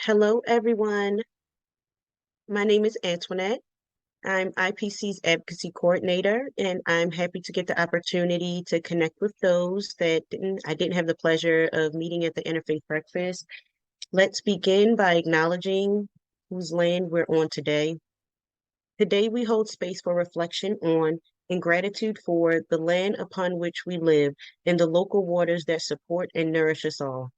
Hello, everyone. My name is Antoinette. I'm IPC's advocacy coordinator, and I'm happy to get the opportunity to connect with those that I didn't have the pleasure of meeting at the Interfaith Breakfast. Let's begin by acknowledging whose land we're on today. Today, we hold space for reflection on and gratitude for the land upon which we live and the local waters that support and nourish us all.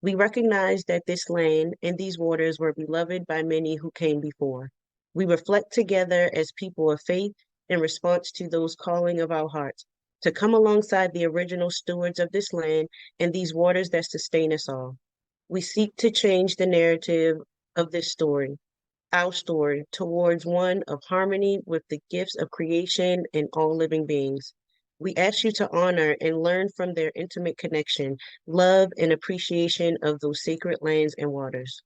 We recognize that this land and these waters were beloved by many who came before. We reflect together as people of faith in response to those calling of our hearts to come alongside the original stewards of this land and these waters that sustain us all. We seek to change the narrative of this story, our story, towards one of harmony with the gifts of creation and all living beings. We ask you to honor and learn from their intimate connection, love, and appreciation of those sacred lands and waters.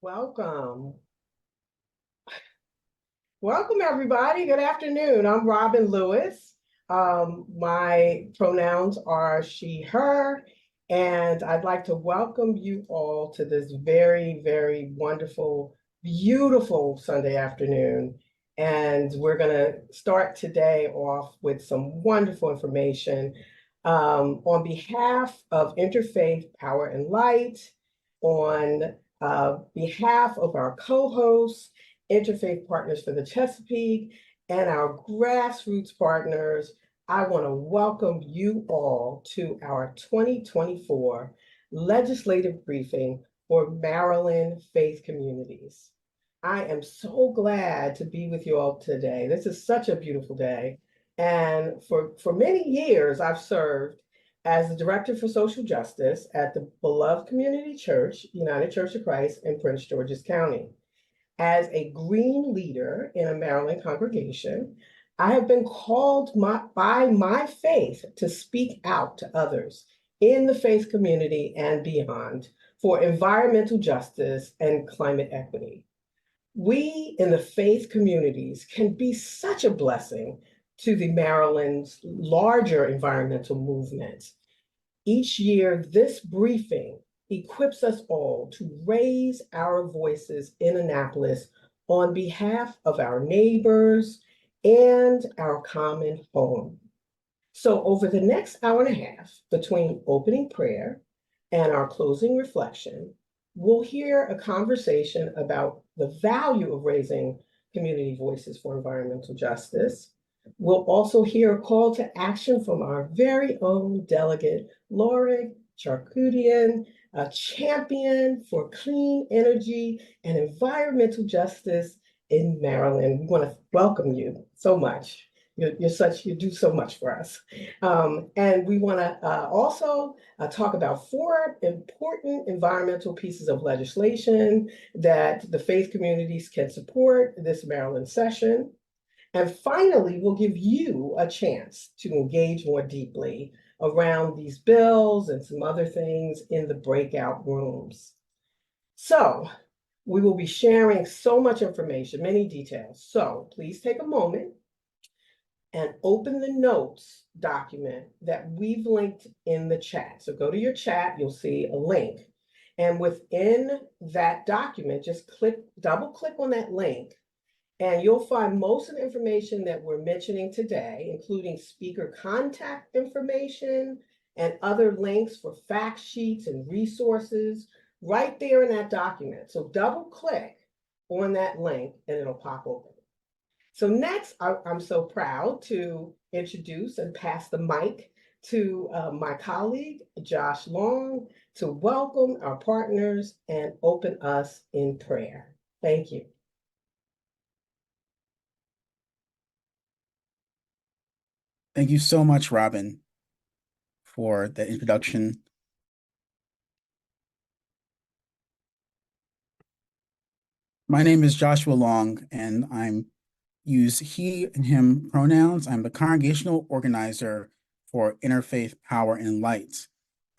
Welcome. Welcome, everybody. Good afternoon. I'm Robin Lewis. My pronouns are she, her, and I'd like to welcome you all to this very, very wonderful, beautiful Sunday afternoon. And we're going to start today off with some wonderful information. On behalf of Interfaith Power and Light, on behalf of our co-hosts, Interfaith Partners for the Chesapeake, and our grassroots partners, I want to welcome you all to our 2024 legislative briefing for Maryland faith communities. I am so glad to be with you all today. This is such a beautiful day. And for many years, I've served as the Director for Social Justice at the beloved Community Church, United Church of Christ in Prince George's County. As a green leader in a Maryland congregation, I have been called by my faith to speak out to others in the faith community and beyond for environmental justice and climate equity. We in the faith communities can be such a blessing to the Maryland's larger environmental movement. Each year, this briefing equips us all to raise our voices in Annapolis on behalf of our neighbors and our common home. So over the next hour and a half, between opening prayer and our closing reflection, we'll hear a conversation about the value of raising community voices for environmental justice. We'll also hear a call to action from our very own delegate, Laura Charkoudian, a champion for clean energy and environmental justice in Maryland. We want to welcome you so much. You do so much for us. And we want to also talk about 4 important environmental pieces of legislation that the faith communities can support this Maryland session. And finally, we'll give you a chance to engage more deeply around these bills and some other things in the breakout rooms. So we will be sharing so much information, many details. So please take a moment and open the notes document that we've linked in the chat. So go to your chat, you'll see a link. And within that document, just double click on that link, and you'll find most of the information that we're mentioning today, including speaker contact information and other links for fact sheets and resources right there in that document. So double click on that link and it'll pop open. So next, I'm so proud to introduce and pass the mic to my colleague, Josh Long, to welcome our partners and open us in prayer. Thank you. Thank you so much, Robin, for the introduction. My name is Joshua Long, and I'm use he and him pronouns. I'm the congregational organizer for Interfaith Power and Light.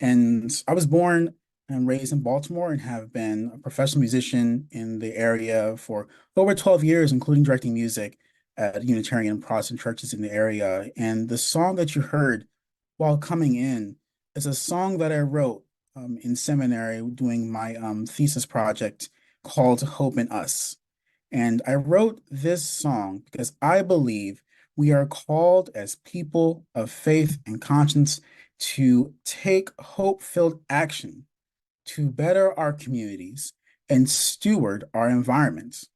And I was born and raised in Baltimore and have been a professional musician in the area for over 12 years, including directing music at Unitarian and Protestant churches in the area. And the song that you heard while coming in is a song that I wrote in seminary doing my thesis project called Hope in Us. And I wrote this song because I believe we are called as people of faith and conscience to take hope-filled action to better our communities and steward our environments.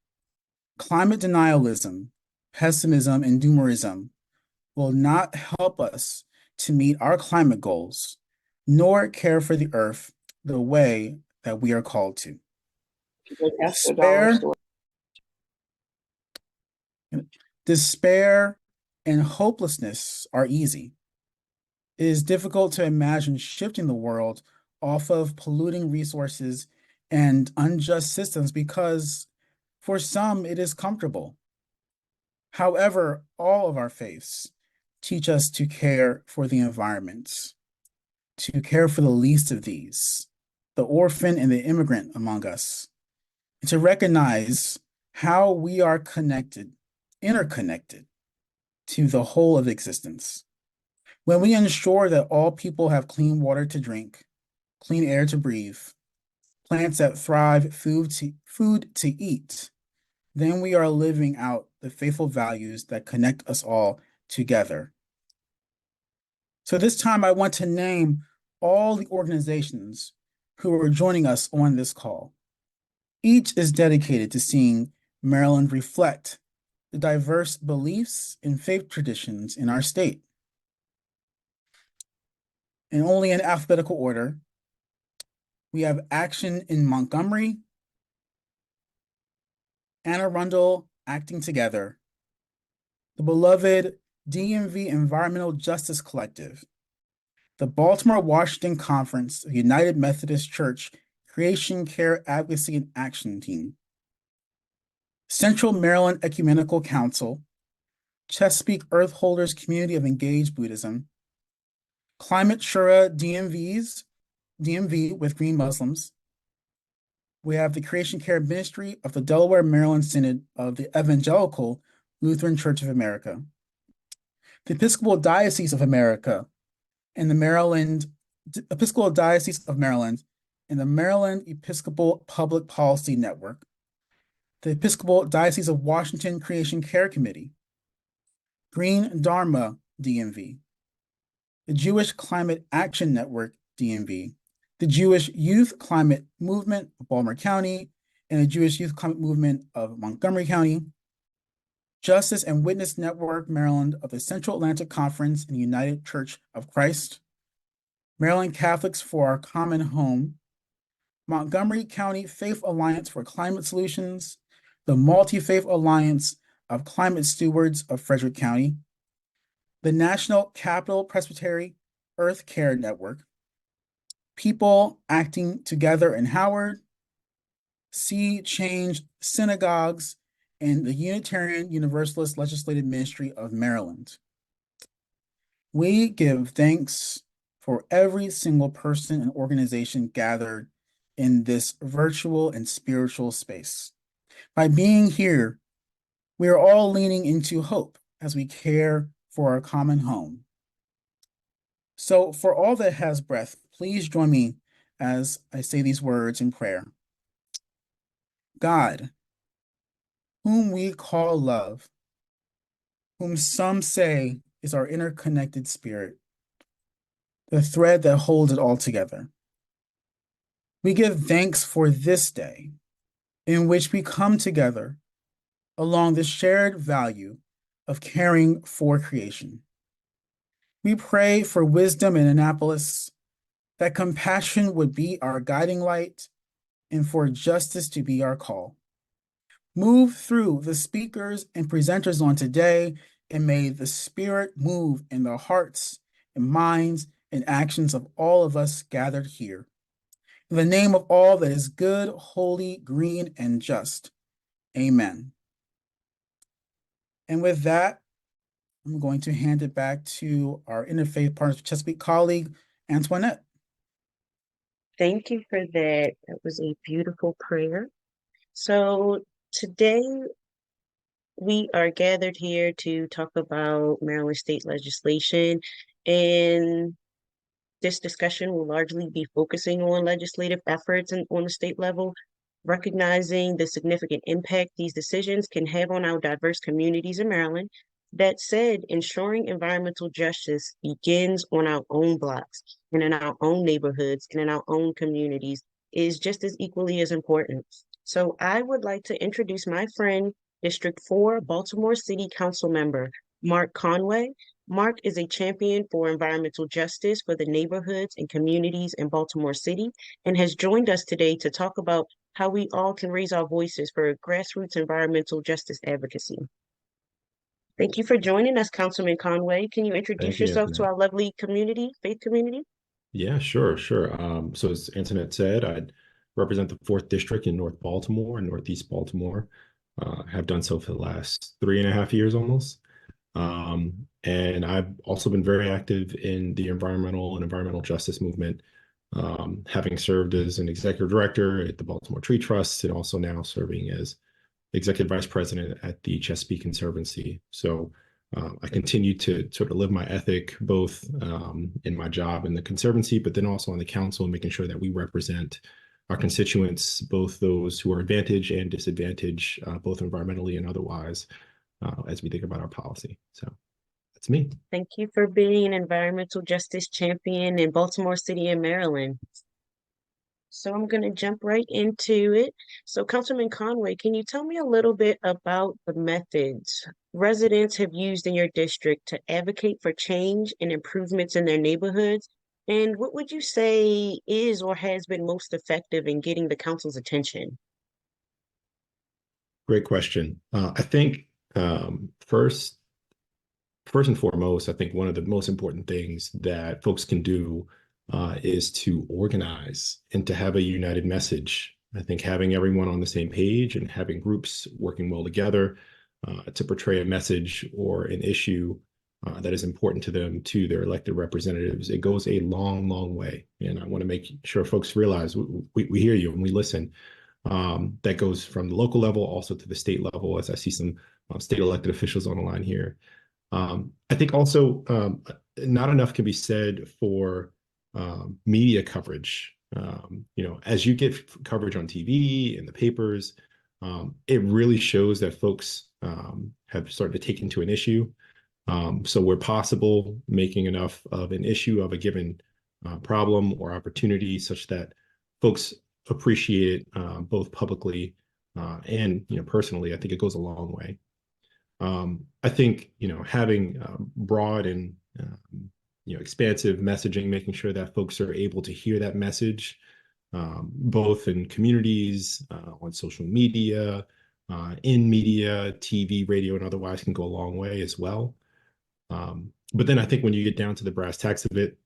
Climate denialism, pessimism, and doomerism will not help us to meet our climate goals, nor care for the earth the way that we are called to. Despair and hopelessness are easy. It is difficult to imagine shifting the world off of polluting resources and unjust systems because for some it is comfortable. However, all of our faiths teach us to care for the environment, to care for the least of these, the orphan and the immigrant among us, and to recognize how we are connected, interconnected to the whole of existence. When we ensure that all people have clean water to drink, clean air to breathe, plants that thrive, food to eat, then we are living out the faithful values that connect us all together. So this time I want to name all the organizations who are joining us on this call. Each is dedicated to seeing Maryland reflect the diverse beliefs and faith traditions in our state. And only in alphabetical order, we have Action in Montgomery, Anne Arundel Acting Together, the beloved DMV Environmental Justice Collective, the Baltimore-Washington Conference of United Methodist Church Creation Care Advocacy and Action Team, Central Maryland Ecumenical Council, Chesapeake Earth Holders Community of Engaged Buddhism, Climate Shura DMV with Green Muslims. We have the Creation Care Ministry of the Delaware Maryland Synod of the Evangelical Lutheran Church of America, the Episcopal Diocese of America, and the Maryland Episcopal Diocese of Maryland, and the Maryland Episcopal Public Policy Network, the Episcopal Diocese of Washington Creation Care Committee, Green Dharma DMV, the Jewish Climate Action Network DMV, the Jewish Youth Climate Movement of Baltimore County, and the Jewish Youth Climate Movement of Montgomery County, Justice and Witness Network Maryland of the Central Atlantic Conference and United Church of Christ, Maryland Catholics for Our Common Home, Montgomery County Faith Alliance for Climate Solutions, the Multi-Faith Alliance of Climate Stewards of Frederick County, the National Capital Presbytery Earth Care Network, People Acting Together in Howard, See Change Synagogues, and the Unitarian Universalist Legislative Ministry of Maryland. We give thanks for every single person and organization gathered in this virtual and spiritual space. By being here, we are all leaning into hope as we care for our common home. So for all that has breath, please join me as I say these words in prayer. God, whom we call love, whom some say is our interconnected spirit, the thread that holds it all together. We give thanks for this day in which we come together along the shared value of caring for creation. We pray for wisdom in Annapolis, that compassion would be our guiding light, and for justice to be our call. Move through the speakers and presenters on today, and may the Spirit move in the hearts and minds and actions of all of us gathered here. In the name of all that is good, holy, green, and just. Amen. And with that, I'm going to hand it back to our Interfaith Partners Chesapeake colleague, Antoinette. Thank you for that. That was a beautiful prayer. So today We are gathered here to talk about Maryland state legislation, and this discussion will largely be focusing on legislative efforts and on the state level, recognizing the significant impact these decisions can have on our diverse communities in Maryland. That said, ensuring environmental justice begins on our own blocks and in our own neighborhoods and in our own communities is just as equally as important. So I would like to introduce my friend, District 4 Baltimore City Council member, Mark Conway. Mark is a champion for environmental justice for the neighborhoods and communities in Baltimore City and has joined us today to talk about how we all can raise our voices for grassroots environmental justice advocacy. Thank you for joining us, Councilman Conway. Can you introduce Thank you, yourself to Antoinette. our lovely community, faith community? Yeah, sure. So as Antoinette said, I represent the 4th District in North Baltimore and Northeast Baltimore. Have done so for the last 3.5 years almost. And I've also been very active in the environmental justice movement, having served as an executive director at the Baltimore Tree Trust and also now serving as executive vice president at the Chesapeake Conservancy. So I continue to sort of live my ethic both in my job in the Conservancy, but then also on the council, making sure that we represent our constituents, both those who are advantaged and disadvantaged, both environmentally and otherwise, as we think about our policy. So that's me. Thank you for being an environmental justice champion in Baltimore City and Maryland. So I'm going to jump right into it. So Councilman Conway, can you tell me a little bit about the methods residents have used in your district to advocate for change and improvements in their neighborhoods? And what would you say is or has been most effective in getting the council's attention? Great question. I think first and foremost, I think one of the most important things that folks can do is to organize and to have a united message. I think having everyone on the same page and having groups working well together to portray a message or an issue that is important to them, to their elected representatives, it goes a long, long way. And I want to make sure folks realize we hear you and we listen. That goes from the local level also to the state level, as I see some state elected officials on the line here. I think also not enough can be said for media coverage. As you get coverage on TV and the papers, it really shows that folks have started to take into an issue. So where possible, making enough of an issue of a given problem or opportunity such that folks appreciate it both publicly and personally, I think it goes a long way. I think having broad and expansive messaging, making sure that folks are able to hear that message, both in communities, on social media, in media, TV, radio, and otherwise, can go a long way as well. But then I think when you get down to the brass tacks of it,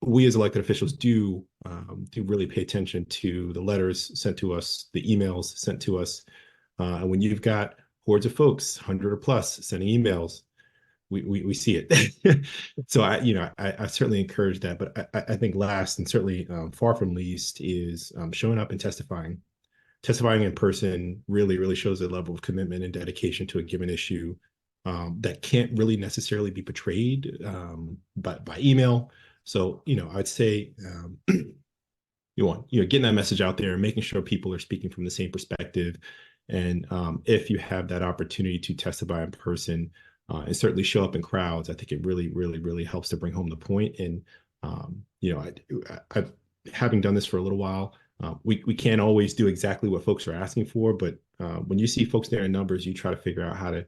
we as elected officials do really pay attention to the letters sent to us, the emails sent to us. And when you've got hordes of folks, 100 or plus, sending emails, we see it. So I certainly encourage that. But I think last and certainly far from least is showing up and testifying. Testifying in person really shows a level of commitment and dedication to a given issue that can't really necessarily be portrayed by email. So I'd say getting that message out there and making sure people are speaking from the same perspective. And if you have that opportunity to testify in person and certainly show up in crowds, I think it really helps to bring home the point. And having done this for a little while, we can't always do exactly what folks are asking for, but when you see folks there in numbers, you try to figure out how to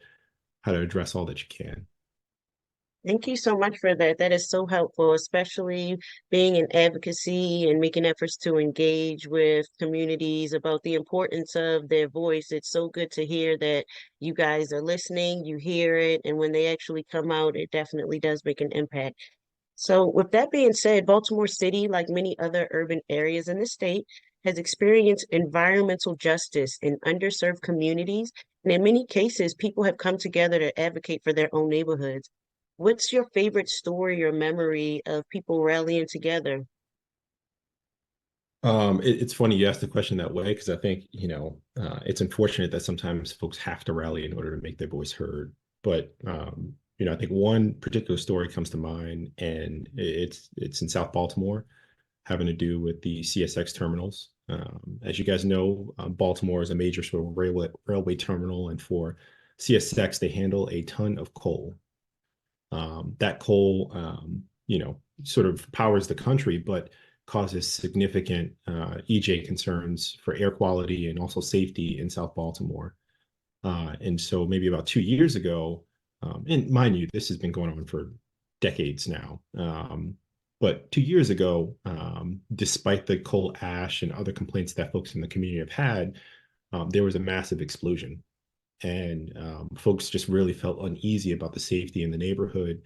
address all that you can. Thank you so much for that. That is so helpful, especially being in advocacy and making efforts to engage with communities about the importance of their voice. It's so good to hear that you guys are listening, you hear it, and when they actually come out, it definitely does make an impact. So with that being said, Baltimore City, like many other urban areas in the state, has experienced environmental justice in underserved communities. And in many cases, people have come together to advocate for their own neighborhoods. What's your favorite story or memory of people rallying together? It's funny you asked the question that way because I think, it's unfortunate that sometimes folks have to rally in order to make their voice heard. But I think one particular story comes to mind, and it's in South Baltimore, having to do with the CSX terminals. As you guys know, Baltimore is a major sort of railway terminal, and for CSX, they handle a ton of coal. That coal, sort of powers the country, but causes significant EJ concerns for air quality and also safety in South Baltimore. And so maybe about 2 years ago, and mind you, this has been going on for decades now. But 2 years ago, despite the coal ash and other complaints that folks in the community have had, there was a massive explosion. And folks just really felt uneasy about the safety in the neighborhood,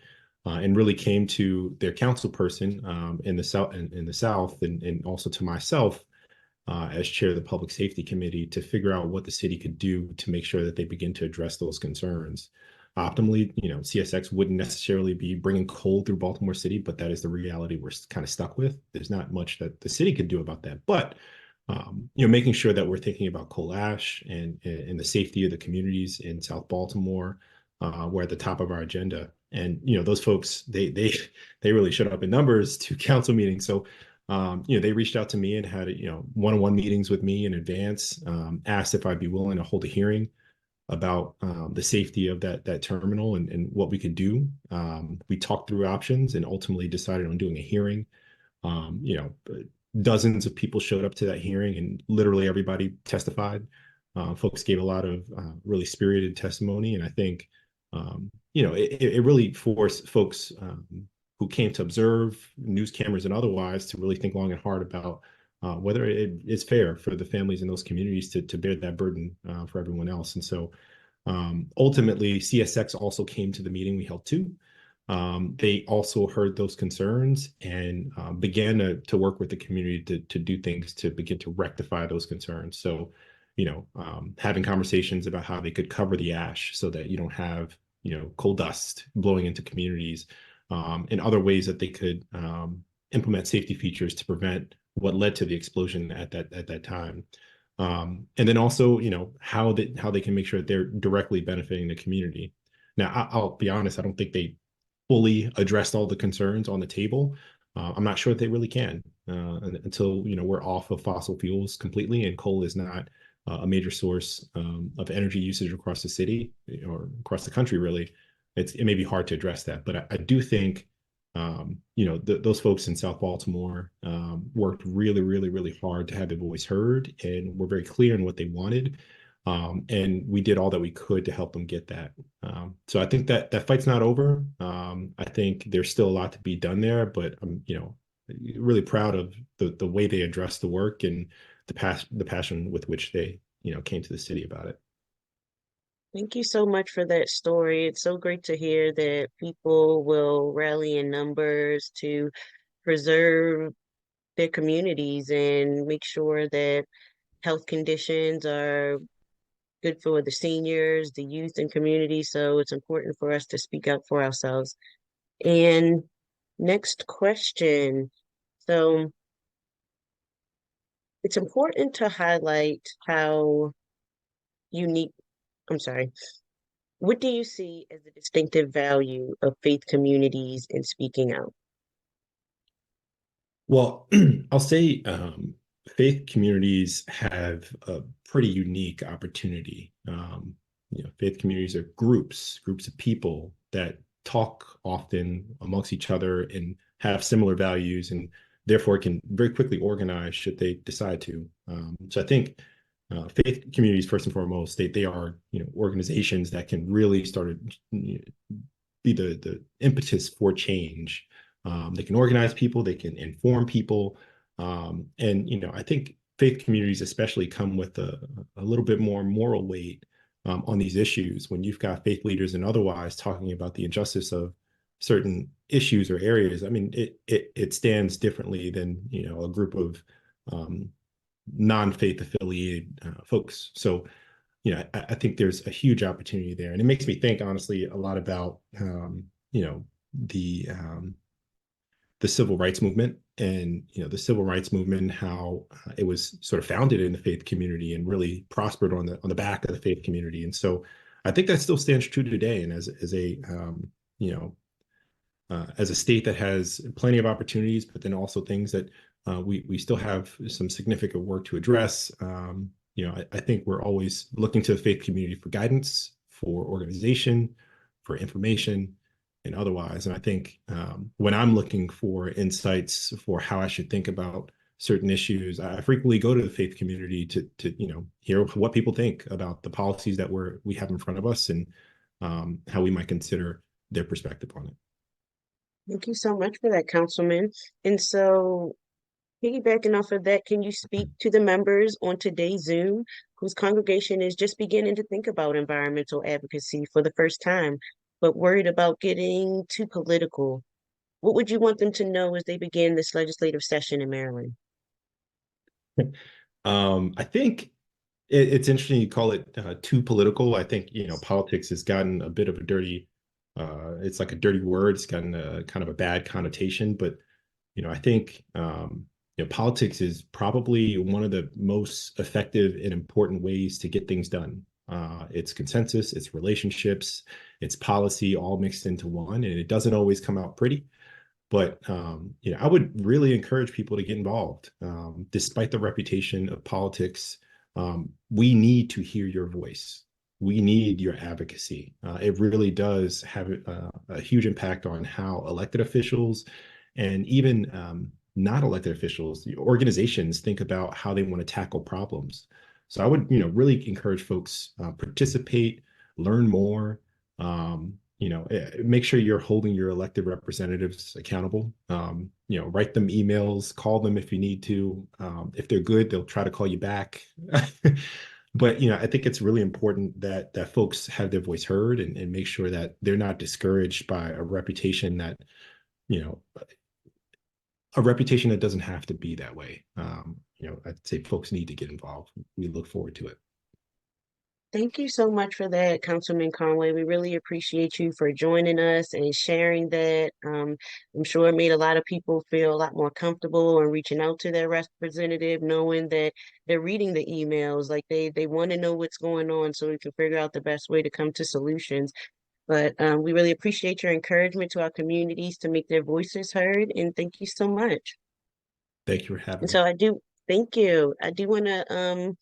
and really came to their council person in the South, and also to myself as chair of the Public Safety Committee to figure out what the city could do to make sure that they begin to address those concerns. Optimally, CSX wouldn't necessarily be bringing coal through Baltimore City, but that is the reality we're kind of stuck with. There's not much that the city could do about that, but making sure that we're thinking about coal ash and the safety of the communities in South Baltimore, were at the top of our agenda. And those folks, they really showed up in numbers to council meetings. So they reached out to me and had one-on-one meetings with me in advance, asked if I'd be willing to hold a hearing about the safety of that terminal and what we could do. We talked through options and ultimately decided on doing a hearing. Dozens of people showed up to that hearing, and literally everybody testified. Folks gave a lot of really spirited testimony, and I think it really forced folks who came to observe, news cameras and otherwise, to really think long and hard about whether it is fair for the families in those communities to bear that burden for everyone else. And so ultimately, CSX also came to the meeting. We held two. They also heard those concerns and began to work with the community to do things to begin to rectify those concerns. So, having conversations about how they could cover the ash so that you don't have, coal dust blowing into communities, and other ways that they could implement safety features to prevent what led to the explosion at that time. And then also, how they can make sure that they're directly benefiting the community. Now, I'll be honest, I don't think they fully addressed all the concerns on the table. I'm not sure that they really can until we're off of fossil fuels completely, and coal is not a major source of energy usage across the city or across the country. Really, it may be hard to address that, but I do think those folks in South Baltimore worked really, really, really hard to have their voice heard, and were very clear in what they wanted. And we did all that we could to help them get that. So I think that fight's not over. I think there's still a lot to be done there, but I'm, really proud of the way they addressed the work and the passion with which they, came to the city about it. Thank you so much for that story. It's so great to hear that people will rally in numbers to preserve their communities and make sure that health conditions are good for the seniors, the youth, and community. So it's important for us to speak up for ourselves. And next question. So it's important to highlight how unique, I'm sorry, what do you see as the distinctive value of faith communities in speaking out? Well, I'll say faith communities have a pretty unique opportunity. Faith communities are groups of people that talk often amongst each other and have similar values, and therefore can very quickly organize should they decide to. So I think faith communities, first and foremost, they are organizations that can really start to be the impetus for change. They can organize people, they can inform people, and I think faith communities especially come with a little bit more moral weight on these issues. When you've got faith leaders and otherwise talking about the injustice of certain issues or areas, I mean, it stands differently than a group of non-faith affiliated folks. So I think there's a huge opportunity there, and it makes me think honestly a lot about the the civil rights movement, and the civil rights movement, how it was sort of founded in the faith community and really prospered on the back of the faith community. And so I think that still stands true today. And as a state that has plenty of opportunities, but then also things that we still have some significant work to address. I think we're always looking to the faith community for guidance, for organization, for information, and otherwise. And I think when I'm looking for insights for how I should think about certain issues, I frequently go to the faith community to hear what people think about the policies that we have in front of us, and how we might consider their perspective on it. Thank you so much for that, Councilman. And so, piggybacking off of that, can you speak to the members on today's Zoom whose congregation is just beginning to think about environmental advocacy for the first time, but worried about getting too political? What would you want them to know as they begin this legislative session in Maryland? I think it's interesting you call it too political. I think, politics has gotten a bit of a dirty, it's like a dirty word. It's gotten a kind of a bad connotation, but, I think, politics is probably one of the most effective and important ways to get things done. It's consensus, it's relationships, it's policy all mixed into one, and it doesn't always come out pretty. But I would really encourage people to get involved. Despite the reputation of politics, we need to hear your voice. We need your advocacy. It really does have a huge impact on how elected officials and even not elected officials, the organizations, think about how they want to tackle problems. So I would, really encourage folks participate, learn more. Make sure you're holding your elected representatives accountable. Write them emails, call them if you need to. If they're good, they'll try to call you back. But I think it's really important that folks have their voice heard, and make sure that they're not discouraged by a reputation that doesn't have to be that way. I'd say folks need to get involved. We look forward to it. Thank you so much for that, Councilman Conway. We really appreciate you for joining us and sharing that. I'm sure it made a lot of people feel a lot more comfortable in reaching out to their representative, knowing that they're reading the emails, like they want to know what's going on so we can figure out the best way to come to solutions. But we really appreciate your encouragement to our communities to make their voices heard, and thank you so much. Thank you for having me. So thank you. I do want to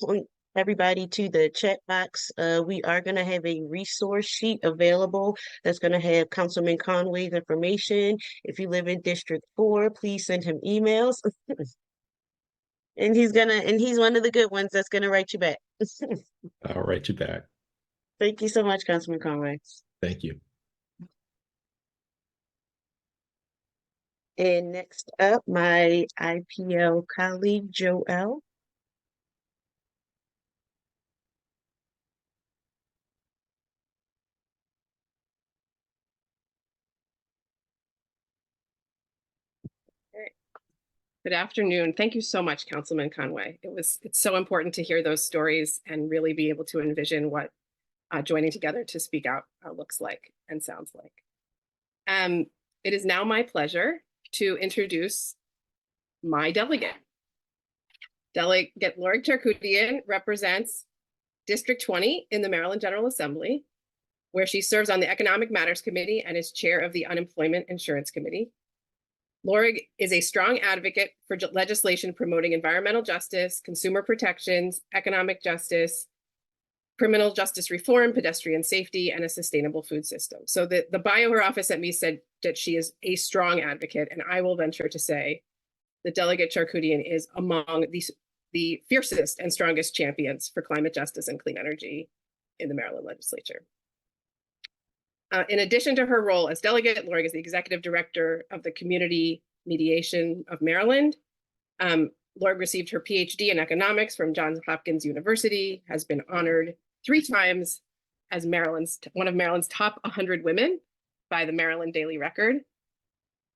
point everybody to the chat box. We are going to have a resource sheet available that's going to have Councilman Conway's information. If you live in District 4, please send him emails. And he's one of the good ones that's going to write you back. I'll write you back. Thank you so much, Councilman Conway. Thank you. And next up, my IPL colleague, Joelle. Good afternoon. Thank you so much, Councilman Conway. It's so important to hear those stories and really be able to envision what joining together to speak out looks like and sounds like. It is now my pleasure to introduce my delegate. Delegate Lori Charkoudian represents District 20 in the Maryland General Assembly, where she serves on the Economic Matters Committee and is chair of the Unemployment Insurance Committee. Lori is a strong advocate for legislation promoting environmental justice, consumer protections, economic justice, criminal justice reform, pedestrian safety, and a sustainable food system. So the bio her office at me said that she is a strong advocate, and I will venture to say that Delegate Charkoudian is among the fiercest and strongest champions for climate justice and clean energy in the Maryland legislature. In addition to her role as delegate, Lori is the executive director of the Community Mediation of Maryland. Lori received her PhD in economics from Johns Hopkins University, has been honored 3 times as one of Maryland's top 100 women by the Maryland Daily Record.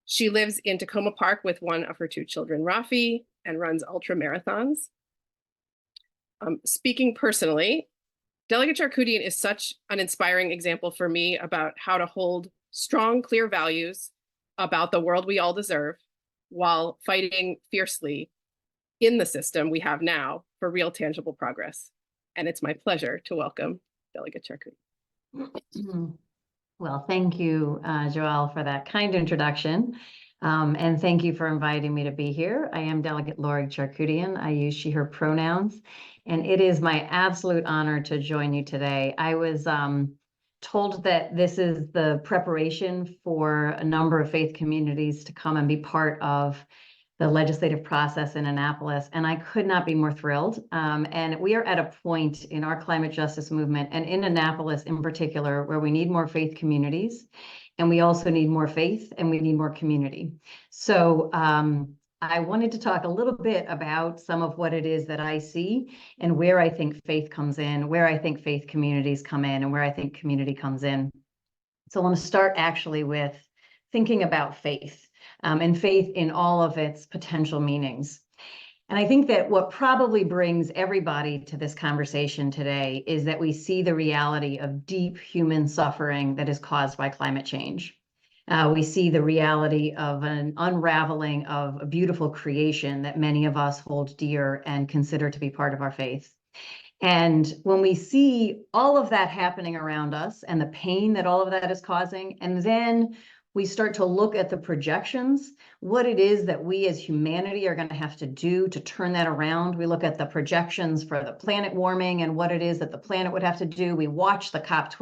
She lives in Tacoma Park with one of her 2 children, Rafi, and runs ultra marathons. Speaking personally, Delegate Charkoudian is such an inspiring example for me about how to hold strong, clear values about the world we all deserve while fighting fiercely in the system we have now for real tangible progress. And it's my pleasure to welcome Delegate Charkouti. Well, thank you, Joelle, for that kind introduction. And thank you for inviting me to be here. I am Delegate Lori Charkoutian. I use she, her pronouns, and it is my absolute honor to join you today. I was told that this is the preparation for a number of faith communities to come and be part of the legislative process in Annapolis, and I could not be more thrilled. And we are at a point in our climate justice movement, and in Annapolis in particular, where we need more faith communities, and we also need more faith, and we need more community. So I wanted to talk a little bit about some of what it is that I see and where I think faith comes in, where I think faith communities come in, and where I think community comes in. So I want to start actually with thinking about faith. And faith in all of its potential meanings. And I think that what probably brings everybody to this conversation today is that we see the reality of deep human suffering that is caused by climate change. We see the reality of an unraveling of a beautiful creation that many of us hold dear and consider to be part of our faith. And when we see all of that happening around us and the pain that all of that is causing, and then we start to look at the projections, what it is that we as humanity are going to have to do to turn that around. We look at the projections for the planet warming and what it is that the planet would have to do. We watch the COP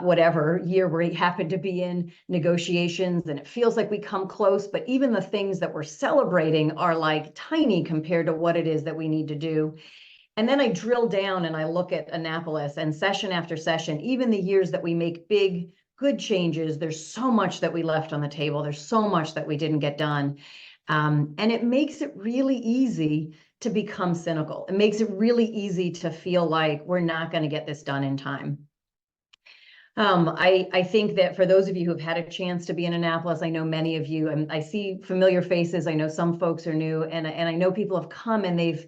whatever year we happen to be in negotiations, and it feels like we come close, but even the things that we're celebrating are like tiny compared to what it is that we need to do. And then I drill down and I look at Annapolis, and session after session, even the years that we make big, good changes, there's so much that we left on the table. There's so much that we didn't get done. And it makes it really easy to become cynical. It makes it really easy to feel like we're not going to get this done in time. I think that for those of you who have had a chance to be in Annapolis, I know many of you, and I see familiar faces. I know some folks are new, and I know people have come and they've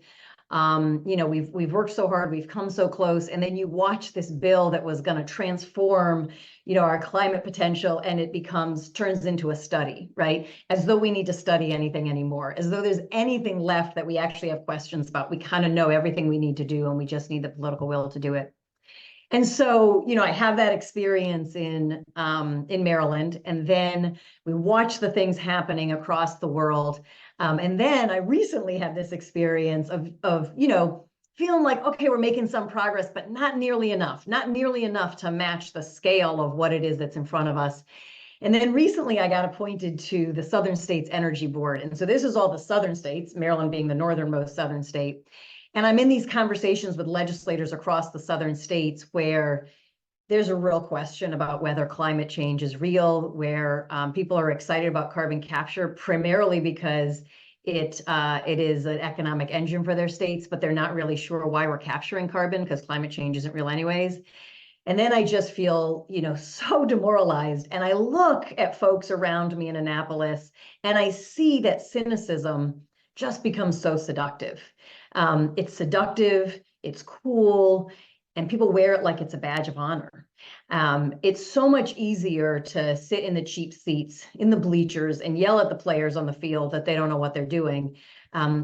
we've worked so hard, we've come so close, and then you watch this bill that was going to transform, our climate potential, and it turns into a study, right? As though we need to study anything anymore, as though there's anything left that we actually have questions about. We kind of know everything we need to do, and we just need the political will to do it. And so, I have that experience in Maryland, and then we watch the things happening across the world. And then I recently had this experience of feeling like, okay, we're making some progress, but not nearly enough to match the scale of what it is that's in front of us. And then recently I got appointed to the Southern States Energy Board. And so this is all the southern states, Maryland being the northernmost southern state. And I'm in these conversations with legislators across the southern states where there's a real question about whether climate change is real, where people are excited about carbon capture, primarily because it is an economic engine for their states, but they're not really sure why we're capturing carbon because climate change isn't real anyways. And then I just feel, so demoralized. And I look at folks around me in Annapolis, and I see that cynicism just becomes so seductive. It's seductive, it's cool, and people wear it like it's a badge of honor. It's so much easier to sit in the cheap seats, in the bleachers, and yell at the players on the field that they don't know what they're doing.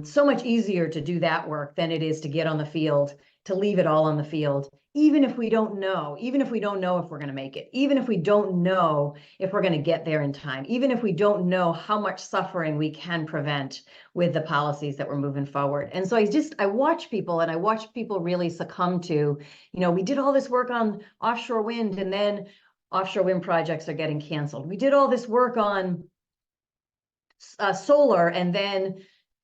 So much easier to do that work than it is to get on the field, to leave it all on the field, even if we don't know if we're going to make it, even if we don't know if we're going to get there in time, even if we don't know how much suffering we can prevent with the policies that we're moving forward. And so I watch people really succumb to, we did all this work on offshore wind, and then offshore wind projects are getting canceled. We did all this work on solar, and then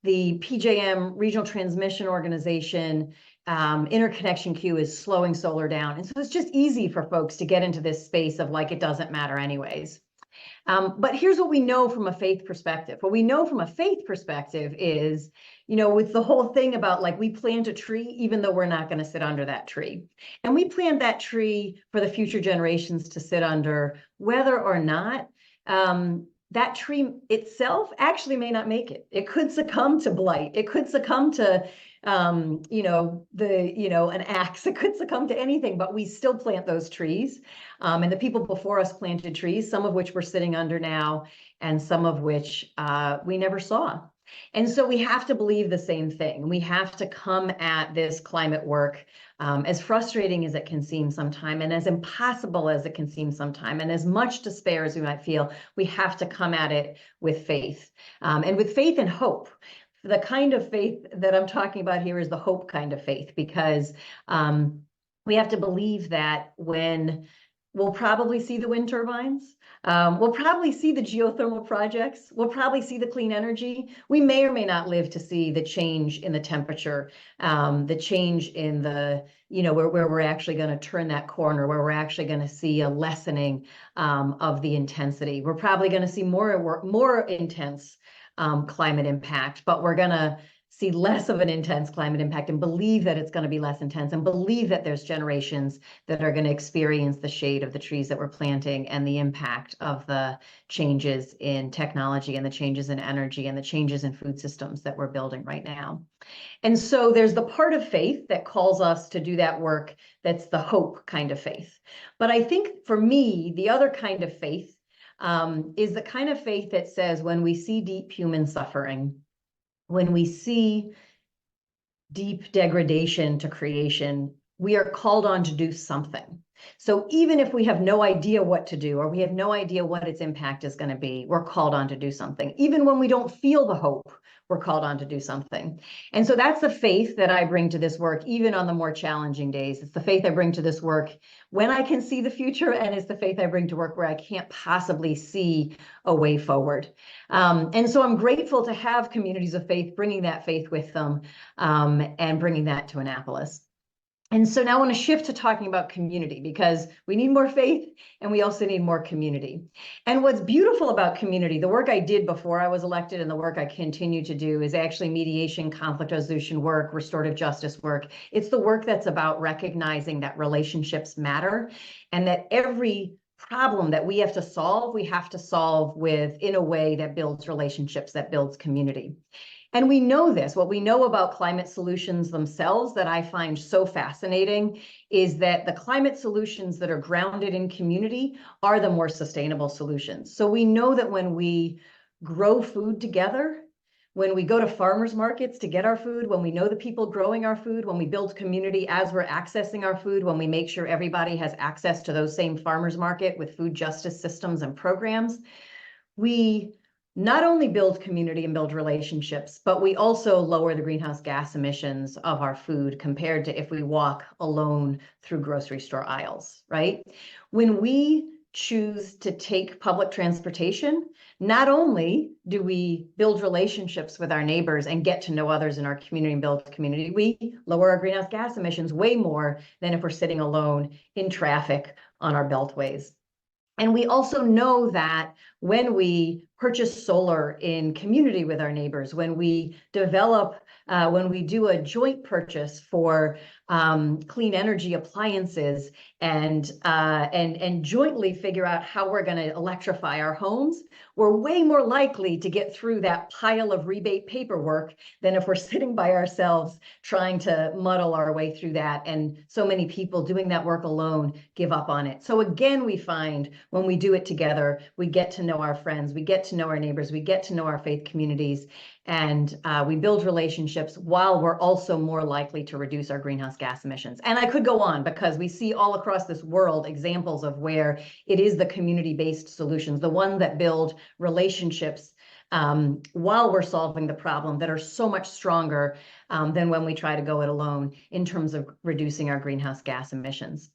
the PJM Regional Transmission Organization interconnection queue is slowing solar down. And so it's just easy for folks to get into this space of like, it doesn't matter anyways. But here's what we know from a faith perspective. What we know from a faith perspective is, with the whole thing about like, we plant a tree, even though we're not going to sit under that tree. And we plant that tree for the future generations to sit under, whether or not that tree itself actually may not make it. It could succumb to blight. It could succumb to, an axe. It could succumb to anything, but we still plant those trees. And the people before us planted trees, some of which we're sitting under now, and some of which we never saw. And so we have to believe the same thing. We have to come at this climate work, as frustrating as it can seem sometime, and as impossible as it can seem sometime, and as much despair as we might feel, we have to come at it with faith, and with faith and hope. The kind of faith that I'm talking about here is the hope kind of faith, because we have to believe that when we'll probably see the wind turbines, we'll probably see the geothermal projects, we'll probably see the clean energy. We may or may not live to see the change in the temperature, the change in the, where we're actually going to turn that corner, where we're actually going to see a lessening of the intensity. We're probably going to see more intense climate impact, but we're going to see less of an intense climate impact and believe that it's going to be less intense, and believe that there's generations that are going to experience the shade of the trees that we're planting and the impact of the changes in technology and the changes in energy and the changes in food systems that we're building right now. And so there's the part of faith that calls us to do that work. That's the hope kind of faith. But I think for me, the other kind of faith is the kind of faith that says when we see deep human suffering, when we see deep degradation to creation, we are called on to do something. So even if we have no idea what to do, or we have no idea what its impact is going to be, we're called on to do something. Even when we don't feel the hope, we're called on to do something. And so that's the faith that I bring to this work, even on the more challenging days. It's the faith I bring to this work when I can see the future, and it's the faith I bring to work where I can't possibly see a way forward. And so I'm grateful to have communities of faith bringing that faith with them, and bringing that to Annapolis. And so now I want to shift to talking about community, because we need more faith and we also need more community. And what's beautiful about community, the work I did before I was elected and the work I continue to do, is actually mediation, conflict resolution work, restorative justice work. It's the work that's about recognizing that relationships matter, and that every problem that we have to solve in a way that builds relationships, that builds community. And we know this. What we know about climate solutions themselves that I find so fascinating is that the climate solutions that are grounded in community are the more sustainable solutions. So we know that when we grow food together, when we go to farmers markets to get our food, when we know the people growing our food, when we build community as we're accessing our food, when we make sure everybody has access to those same farmers market with food justice systems and programs, we not only build community and build relationships, but we also lower the greenhouse gas emissions of our food compared to if we walk alone through grocery store aisles, right? When we choose to take public transportation, not only do we build relationships with our neighbors and get to know others in our community and build community, we lower our greenhouse gas emissions way more than if we're sitting alone in traffic on our beltways. And we also know that when we purchase solar in community with our neighbors, when we develop, when we do a joint purchase for clean energy appliances and jointly figure out how we're going to electrify our homes, we're way more likely to get through that pile of rebate paperwork than if we're sitting by ourselves trying to muddle our way through that. And so many people doing that work alone give up on it. So again, we find when we do it together, we get to know our friends, we get to know our neighbors, we get to know our faith communities, and we build relationships while we're also more likely to reduce our greenhouse gas emissions. And I could go on, because we see all across this world examples of where it is the community-based solutions, the ones that build relationships while we're solving the problem, that are so much stronger than when we try to go it alone in terms of reducing our greenhouse gas emissions.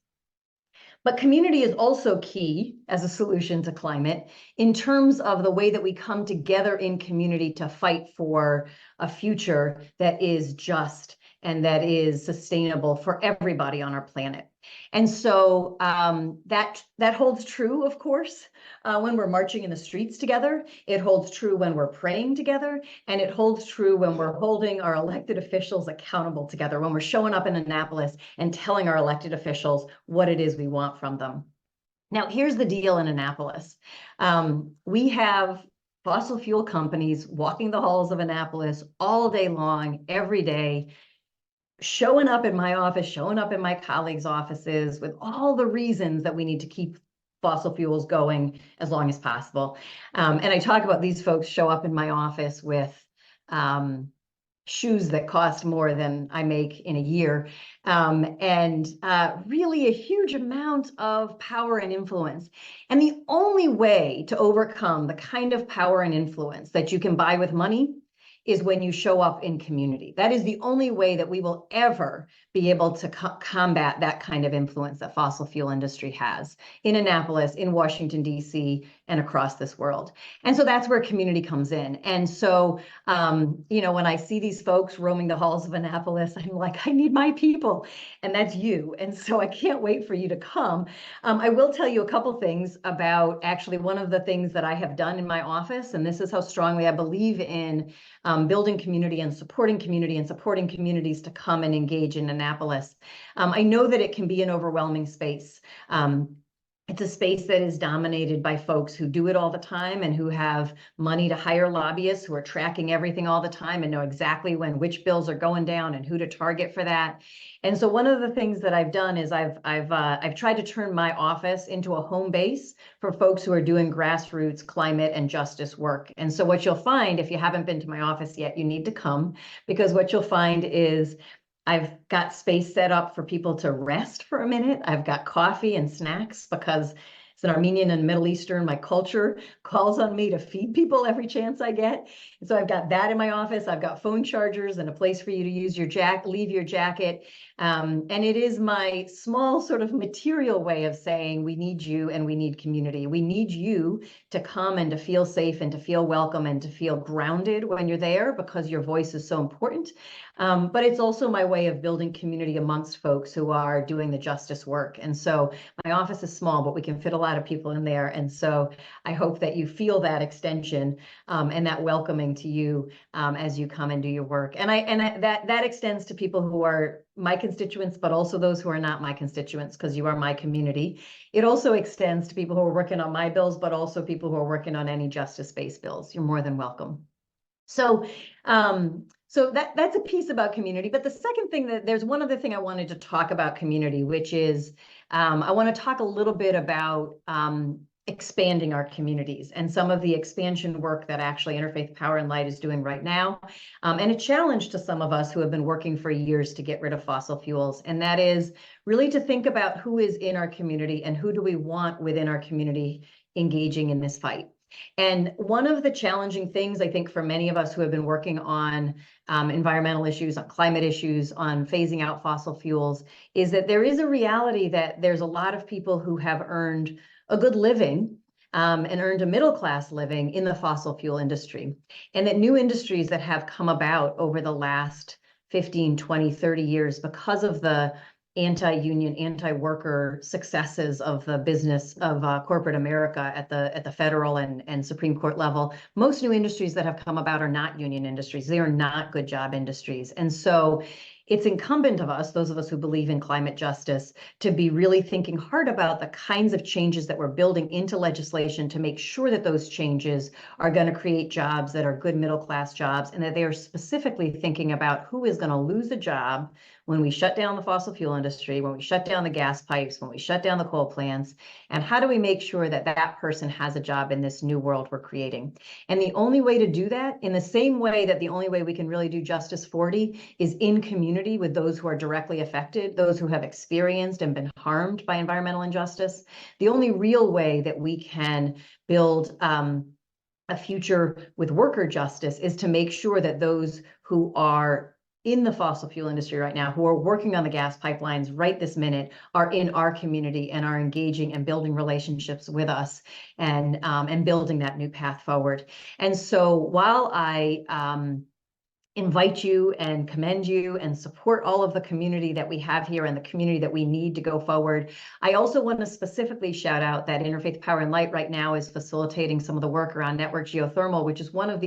But community is also key as a solution to climate in terms of the way that we come together in community to fight for a future that is just and that is sustainable for everybody on our planet. And so that holds true, of course, when we're marching in the streets together. It holds true when we're praying together, and it holds true when we're holding our elected officials accountable together, when we're showing up in Annapolis and telling our elected officials what it is we want from them. Now, here's the deal in Annapolis. We have fossil fuel companies walking the halls of Annapolis all day long, every day, showing up in my office, showing up in my colleagues' offices with all the reasons that we need to keep fossil fuels going as long as possible. And I talk about these folks show up in my office with shoes that cost more than I make in a year, and really a huge amount of power and influence. And the only way to overcome the kind of power and influence that you can buy with money is when you show up in community. That is the only way that we will ever be able to combat that kind of influence that fossil fuel industry has in Annapolis, in Washington, D.C., and across this world. And so that's where community comes in. And so, you know, when I see these folks roaming the halls of Annapolis, I'm like, I need my people, and that's you. And so I can't wait for you to come. I will tell you a couple things about actually one of the things that I have done in my office, and this is how strongly I believe in building community and supporting communities to come and engage in Annapolis. I know that it can be an overwhelming space. It's a space that is dominated by folks who do it all the time and who have money to hire lobbyists who are tracking everything all the time and know exactly when which bills are going down and who to target for that. And so one of the things that I've done is I've tried to turn my office into a home base for folks who are doing grassroots climate and justice work. And so what you'll find, if you haven't been to my office yet, you need to come, because what you'll find is I've got space set up for people to rest for a minute. I've got coffee and snacks because as an Armenian and Middle Eastern, my culture calls on me to feed people every chance I get. And so I've got that in my office. I've got phone chargers and a place for you to use your leave your jacket. And it is my small sort of material way of saying we need you and we need community. We need you to come and to feel safe and to feel welcome and to feel grounded when you're there, because your voice is so important. But it's also my way of building community amongst folks who are doing the justice work. And so my office is small, but we can fit a lot of people in there. And so I hope that you feel that extension and that welcoming to you as you come and do your work. And that extends to people who are my constituents, but also those who are not my constituents, because you are my community. It also extends to people who are working on my bills, but also people who are working on any justice-based bills. You're more than welcome. So, so that's a piece about community. But the second thing, there's one other thing I wanted to talk about community, which is I want to talk a little bit about expanding our communities and some of the expansion work that actually Interfaith Power and Light is doing right now, and a challenge to some of us who have been working for years to get rid of fossil fuels. And that is really to think about who is in our community and who do we want within our community engaging in this fight. And one of the challenging things, I think, for many of us who have been working on environmental issues, on climate issues, on phasing out fossil fuels, is that there is a reality that there's a lot of people who have earned a good living and earned a middle-class living in the fossil fuel industry. And that new industries that have come about over the last 15, 20, 30 years because of the anti-union, anti-worker successes of the business of corporate America at the federal and Supreme Court level, most new industries that have come about are not union industries. They are not good job industries. And so it's incumbent of us, those of us who believe in climate justice, to be really thinking hard about the kinds of changes that we're building into legislation to make sure that those changes are going to create jobs that are good middle-class jobs, and that they are specifically thinking about who is going to lose a job when we shut down the fossil fuel industry, when we shut down the gas pipes, when we shut down the coal plants, and how do we make sure that that person has a job in this new world we're creating? And the only way to do that, in the same way that the only way we can really do Justice 40 is in community with those who are directly affected, those who have experienced and been harmed by environmental injustice, the only real way that we can build a future with worker justice is to make sure that those who are in the fossil fuel industry right now, who are working on the gas pipelines right this minute, are in our community and are engaging and building relationships with us and building that new path forward. And so while I invite you and commend you and support all of the community that we have here and the community that we need to go forward, I also want to specifically shout out that Interfaith Power and Light right now is facilitating some of the work around network geothermal, which is one of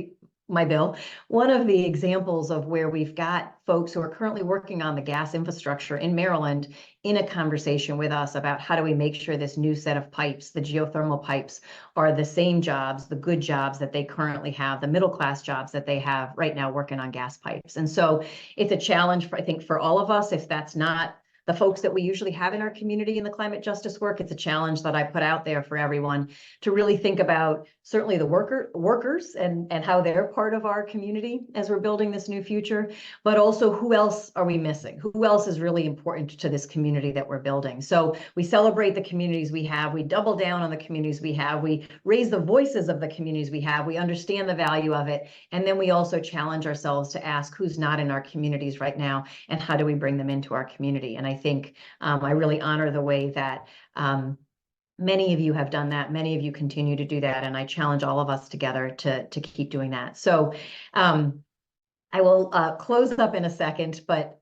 my bill, one of the examples of where we've got folks who are currently working on the gas infrastructure in Maryland in a conversation with us about how do we make sure this new set of pipes, the geothermal pipes, are the same jobs, the good jobs that they currently have, the middle class jobs that they have right now working on gas pipes. And so it's a challenge, I think, for all of us. If that's not the folks that we usually have in our community in the climate justice work, it's a challenge that I put out there for everyone to really think about, certainly the workers and how they're part of our community as we're building this new future, but also who else are we missing? Who else is really important to this community that we're building? So we celebrate the communities we have, we double down on the communities we have, we raise the voices of the communities we have, we understand the value of it, and then we also challenge ourselves to ask who's not in our communities right now and how do we bring them into our community. And I think I really honor the way that many of you have done that. Many of you continue to do that. And I challenge all of us together to keep doing that. So I will close up in a second, but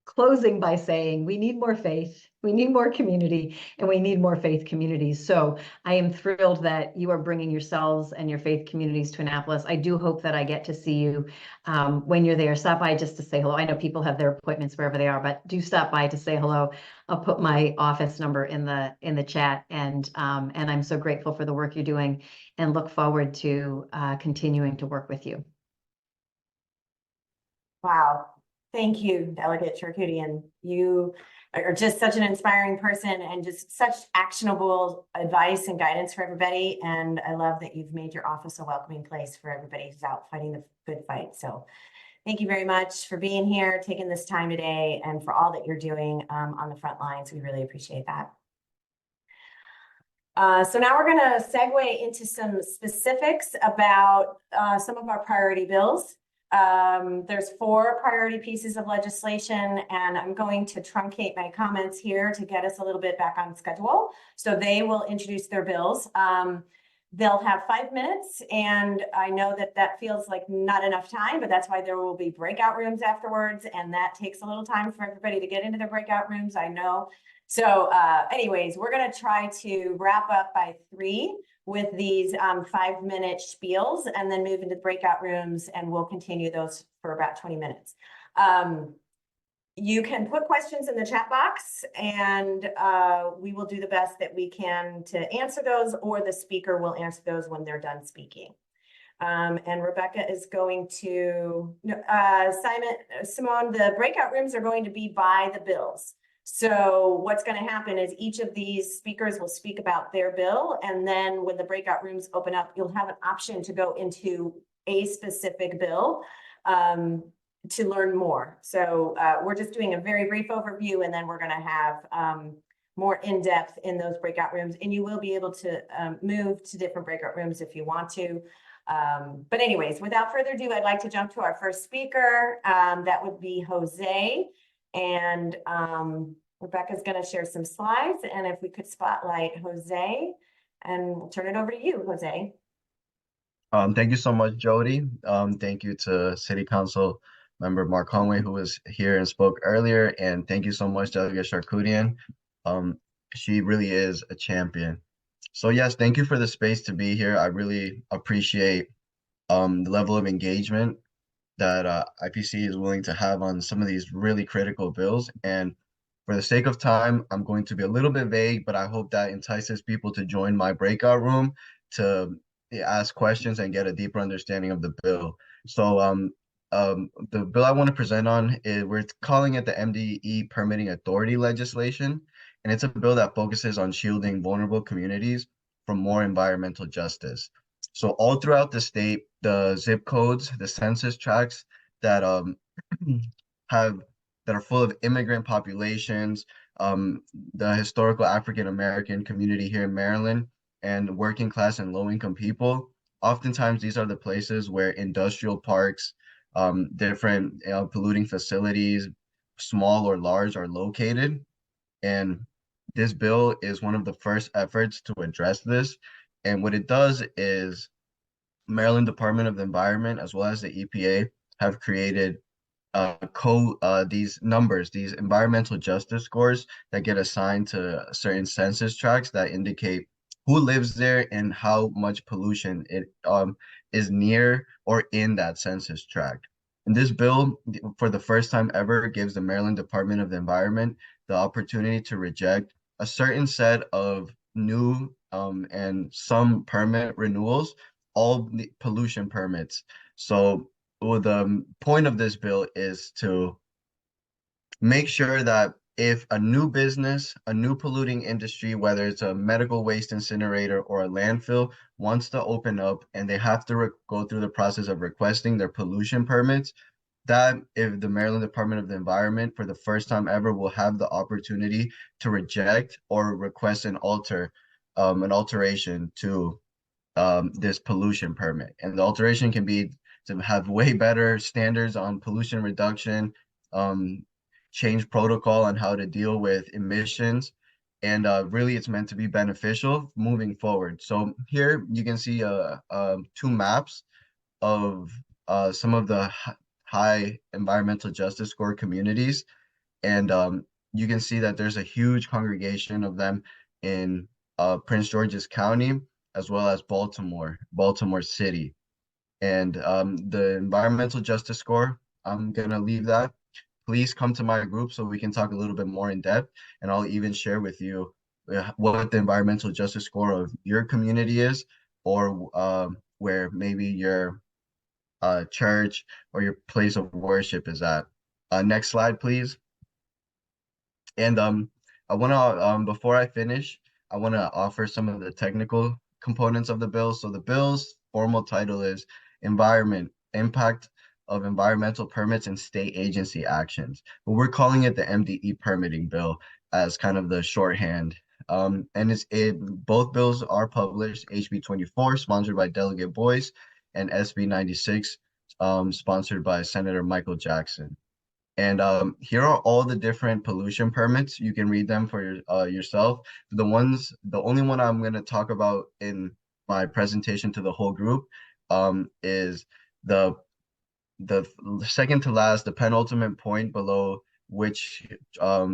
closing by saying we need more faith, we need more community, and we need more faith communities. So I am thrilled that you are bringing yourselves and your faith communities to Annapolis. I do hope that I get to see you when you're there. Stop by just to say hello. I know people have their appointments wherever they are, but do stop by to say hello. I'll put my office number in the chat, and I'm so grateful for the work you're doing and look forward to continuing to work with you. Wow. Thank you, Delegate Charkoudian. You are just such an inspiring person and just such actionable advice and guidance for everybody. And I love that you've made your office a welcoming place for everybody who's out fighting the good fight. So thank you very much for being here, taking this time today, and for all that you're doing on the front lines. We really appreciate that. So now we're going to segue into some specifics about some of our priority bills. There's 4 priority pieces of legislation, and I'm going to truncate my comments here to get us a little bit back on schedule. So they will introduce their bills. They'll have 5 minutes, and I know that that feels like not enough time, but that's why there will be breakout rooms afterwards, and that takes a little time for everybody to get into their breakout rooms, I know. So anyways, we're going to try to wrap up by 3 with these 5-minute spiels, and then move into the breakout rooms, and we'll continue those for about 20 minutes. You can put questions in the chat box, and we will do the best that we can to answer those, or the speaker will answer those when they're done speaking. And Rebecca is going to, Simone, the breakout rooms are going to be by the bills. So what's going to happen is each of these speakers will speak about their bill, and then when the breakout rooms open up, you'll have an option to go into a specific bill to learn more. So we're just doing a very brief overview, and then we're going to have more in-depth in those breakout rooms, and you will be able to move to different breakout rooms if you want to. But anyways, without further ado, I'd like to jump to our first speaker. That would be Jose. And Rebecca's going to share some slides, and if we could spotlight Jose, and we'll turn it over to you, Jose. Thank you so much, Jody. Thank you to City Council Member Mark Conway, who was here and spoke earlier, and thank you so much, Delegate Charkoudian. She really is a champion. So yes, thank you for the space to be here. I really appreciate the level of engagement that IPC is willing to have on some of these really critical bills. And for the sake of time, I'm going to be a little bit vague, but I hope that entices people to join my breakout room to ask questions and get a deeper understanding of the bill. So the bill I want to present on is, we're calling it the MDE Permitting Authority legislation. And it's a bill that focuses on shielding vulnerable communities from more environmental justice. So all throughout the state, the zip codes, the census tracts that that are full of immigrant populations, the historical African American community here in Maryland, and working class and low income people. Oftentimes, these are the places where industrial parks, different polluting facilities, small or large, are located. And this bill is one of the first efforts to address this. And what it does is Maryland Department of the Environment, as well as the EPA, have created these numbers, these environmental justice scores that get assigned to certain census tracts that indicate who lives there and how much pollution it is near or in that census tract. And this bill, for the first time ever, gives the Maryland Department of the Environment the opportunity to reject a certain set of new and some permit renewals, all the pollution permits. So the point of this bill is to make sure that if a new business, a new polluting industry, whether it's a medical waste incinerator or a landfill, wants to open up and they have to go through the process of requesting their pollution permits, that if the Maryland Department of the Environment, for the first time ever, will have the opportunity to reject or request an alteration to this pollution permit. And the alteration can be to have way better standards on pollution reduction, change protocol on how to deal with emissions, and really it's meant to be beneficial moving forward. So here you can see two maps of some of the high environmental justice score communities, and you can see that there's a huge congregation of them in Prince George's County, as well as Baltimore City. And the environmental justice score, I'm gonna leave that. Please come to my group so we can talk a little bit more in depth, and I'll even share with you what the environmental justice score of your community is, or where maybe your church or your place of worship is at. Next slide, please. And I want to before I finish, I want to offer some of the technical components of the bill. So the bill's formal title is Environment Impact of Environmental Permits and State Agency Actions. But we're calling it the MDE permitting bill as kind of the shorthand. And both bills are published, HB 24, sponsored by Delegate Boyce, and SB 96, sponsored by Senator Michael Jackson. And here are all the different pollution permits. You can read them for yourself. The only one I'm going to talk about in my presentation to the whole group is the second to last, the penultimate point below which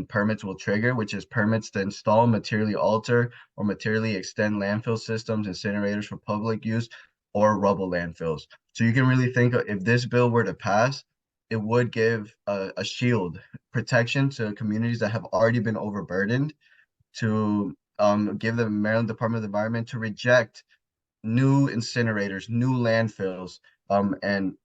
permits will trigger, which is permits to install, materially alter, or materially extend landfill systems, incinerators for public use, or rubble landfills. So you can really think if this bill were to pass, it would give a shield protection to communities that have already been overburdened, to give the Maryland Department of the Environment to reject new incinerators, new landfills, and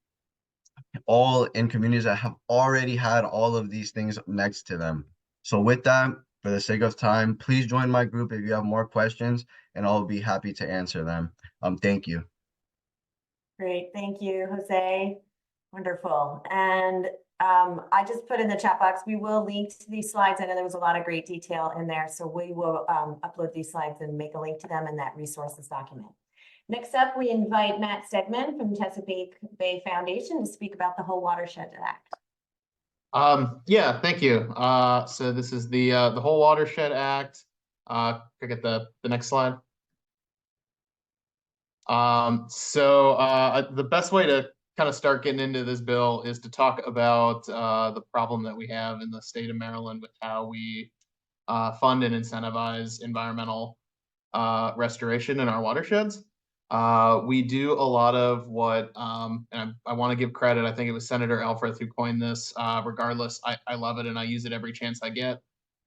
all in communities that have already had all of these things next to them. So with that, for the sake of time, please join my group if you have more questions, and I'll be happy to answer them. Thank you. Great, thank you, Jose. Wonderful. And I just put in the chat box, we will link to these slides. I know there was a lot of great detail in there, so we will upload these slides and make a link to them in that resources document. Next up, we invite Matt Stegman from Chesapeake Bay Foundation to speak about the Whole Watershed Act. Yeah, thank you. So this is the Whole Watershed Act. Could I get the next slide? The best way to kind of start getting into this bill is to talk about the problem that we have in the state of Maryland with how we fund and incentivize environmental restoration in our watersheds. We do a lot of what, and I want to give credit, I think it was Senator Elfreth who coined this. Regardless, I love it and I use it every chance I get,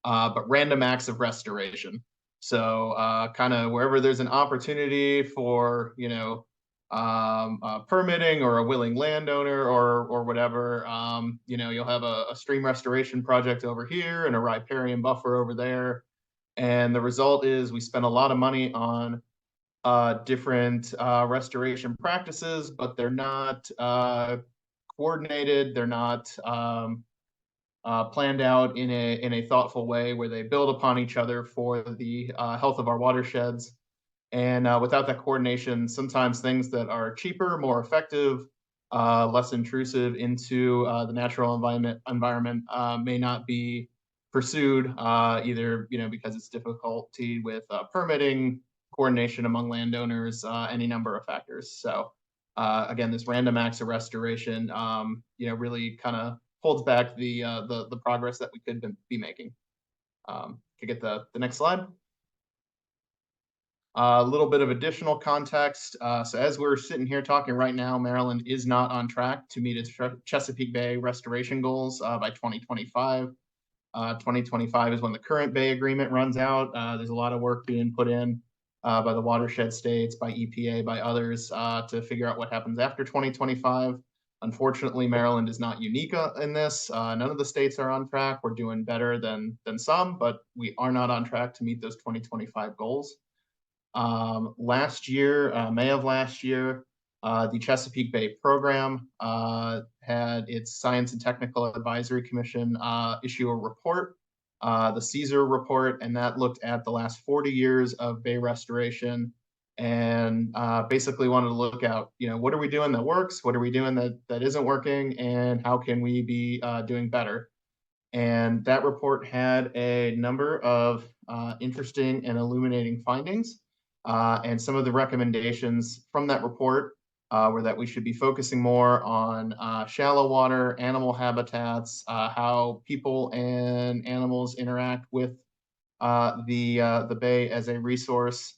but random acts of restoration. So kind of wherever there's an opportunity for, permitting or a willing landowner or whatever, you'll have a stream restoration project over here and a riparian buffer over there. And the result is we spend a lot of money on different restoration practices, but they're not coordinated. They're not planned out in a thoughtful way where they build upon each other for the health of our watersheds. And without that coordination, sometimes things that are cheaper, more effective, less intrusive into the natural environment may not be pursued, either because it's difficulty with permitting, coordination among landowners, any number of factors. So again, this random acts of restoration, really kind of holds back the progress that we could be making. Could get the next slide. A little bit of additional context. So as we're sitting here talking right now, Maryland is not on track to meet its Chesapeake Bay restoration goals by 2025. 2025 is when the current Bay Agreement runs out. There's a lot of work being put in by the watershed states, by EPA, by others to figure out what happens after 2025. Unfortunately, Maryland is not unique in this. None of the states are on track. We're doing better than some, but we are not on track to meet those 2025 goals. Last year, May of last year, the Chesapeake Bay program had its Science and Technical Advisory Commission issue a report, the Caesar report, and that looked at the last 40 years of bay restoration and basically wanted to look out, what are we doing that works? What are we doing that isn't working? And how can we be doing better? And that report had a number of interesting and illuminating findings. And some of the recommendations from that report were that we should be focusing more on shallow water, animal habitats, how people and animals interact with the bay as a resource,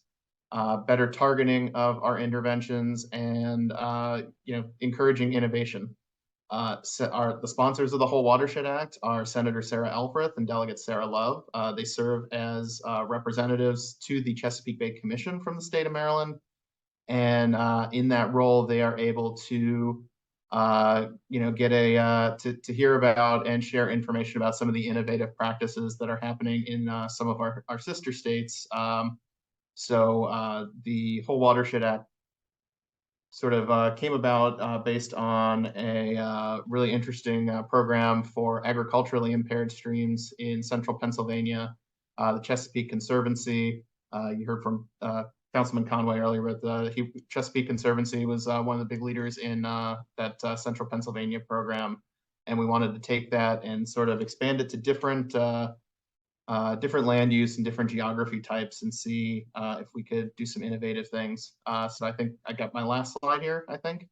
better targeting of our interventions, and encouraging innovation. The sponsors of the Whole Watershed Act are Senator Sarah Elfreth and Delegate Sarah Love. They serve as representatives to the Chesapeake Bay Commission from the state of Maryland. And in that role, they are able to, get to hear about and share information about some of the innovative practices that are happening in some of our sister states. So the Whole Watershed Act sort of came about based on a really interesting program for agriculturally impaired streams in central Pennsylvania, the Chesapeake Conservancy. You heard from Councilman Conway earlier, but the Chesapeake Conservancy was one of the big leaders in that central Pennsylvania program. And we wanted to take that and sort of expand it to different land use and different geography types and see if we could do some innovative things. So I think I got my last slide here, I think.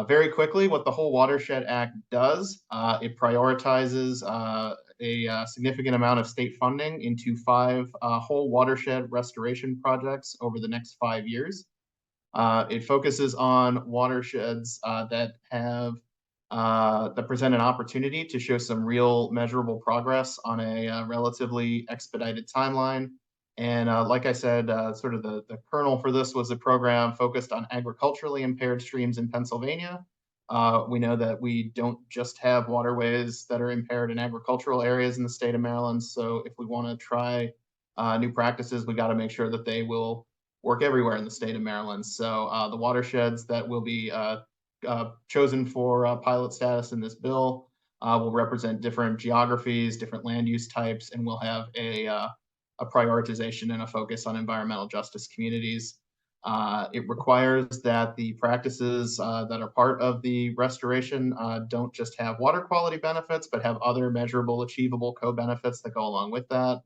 Very quickly, what the Whole Watershed Act does, it prioritizes a significant amount of state funding into 5 whole watershed restoration projects over the next 5 years. It focuses on watersheds that present an opportunity to show some real measurable progress on a relatively expedited timeline. And like I said, sort of the kernel for this was a program focused on agriculturally impaired streams in Pennsylvania. We know that we don't just have waterways that are impaired in agricultural areas in the state of Maryland. So if we want to try new practices, we got to make sure that they will work everywhere in the state of Maryland. So the watersheds that will be chosen for pilot status in this bill will represent different geographies, different land use types, and we'll have a prioritization and a focus on environmental justice communities. It requires that the practices that are part of the restoration don't just have water quality benefits, but have other measurable, achievable co-benefits that go along with that.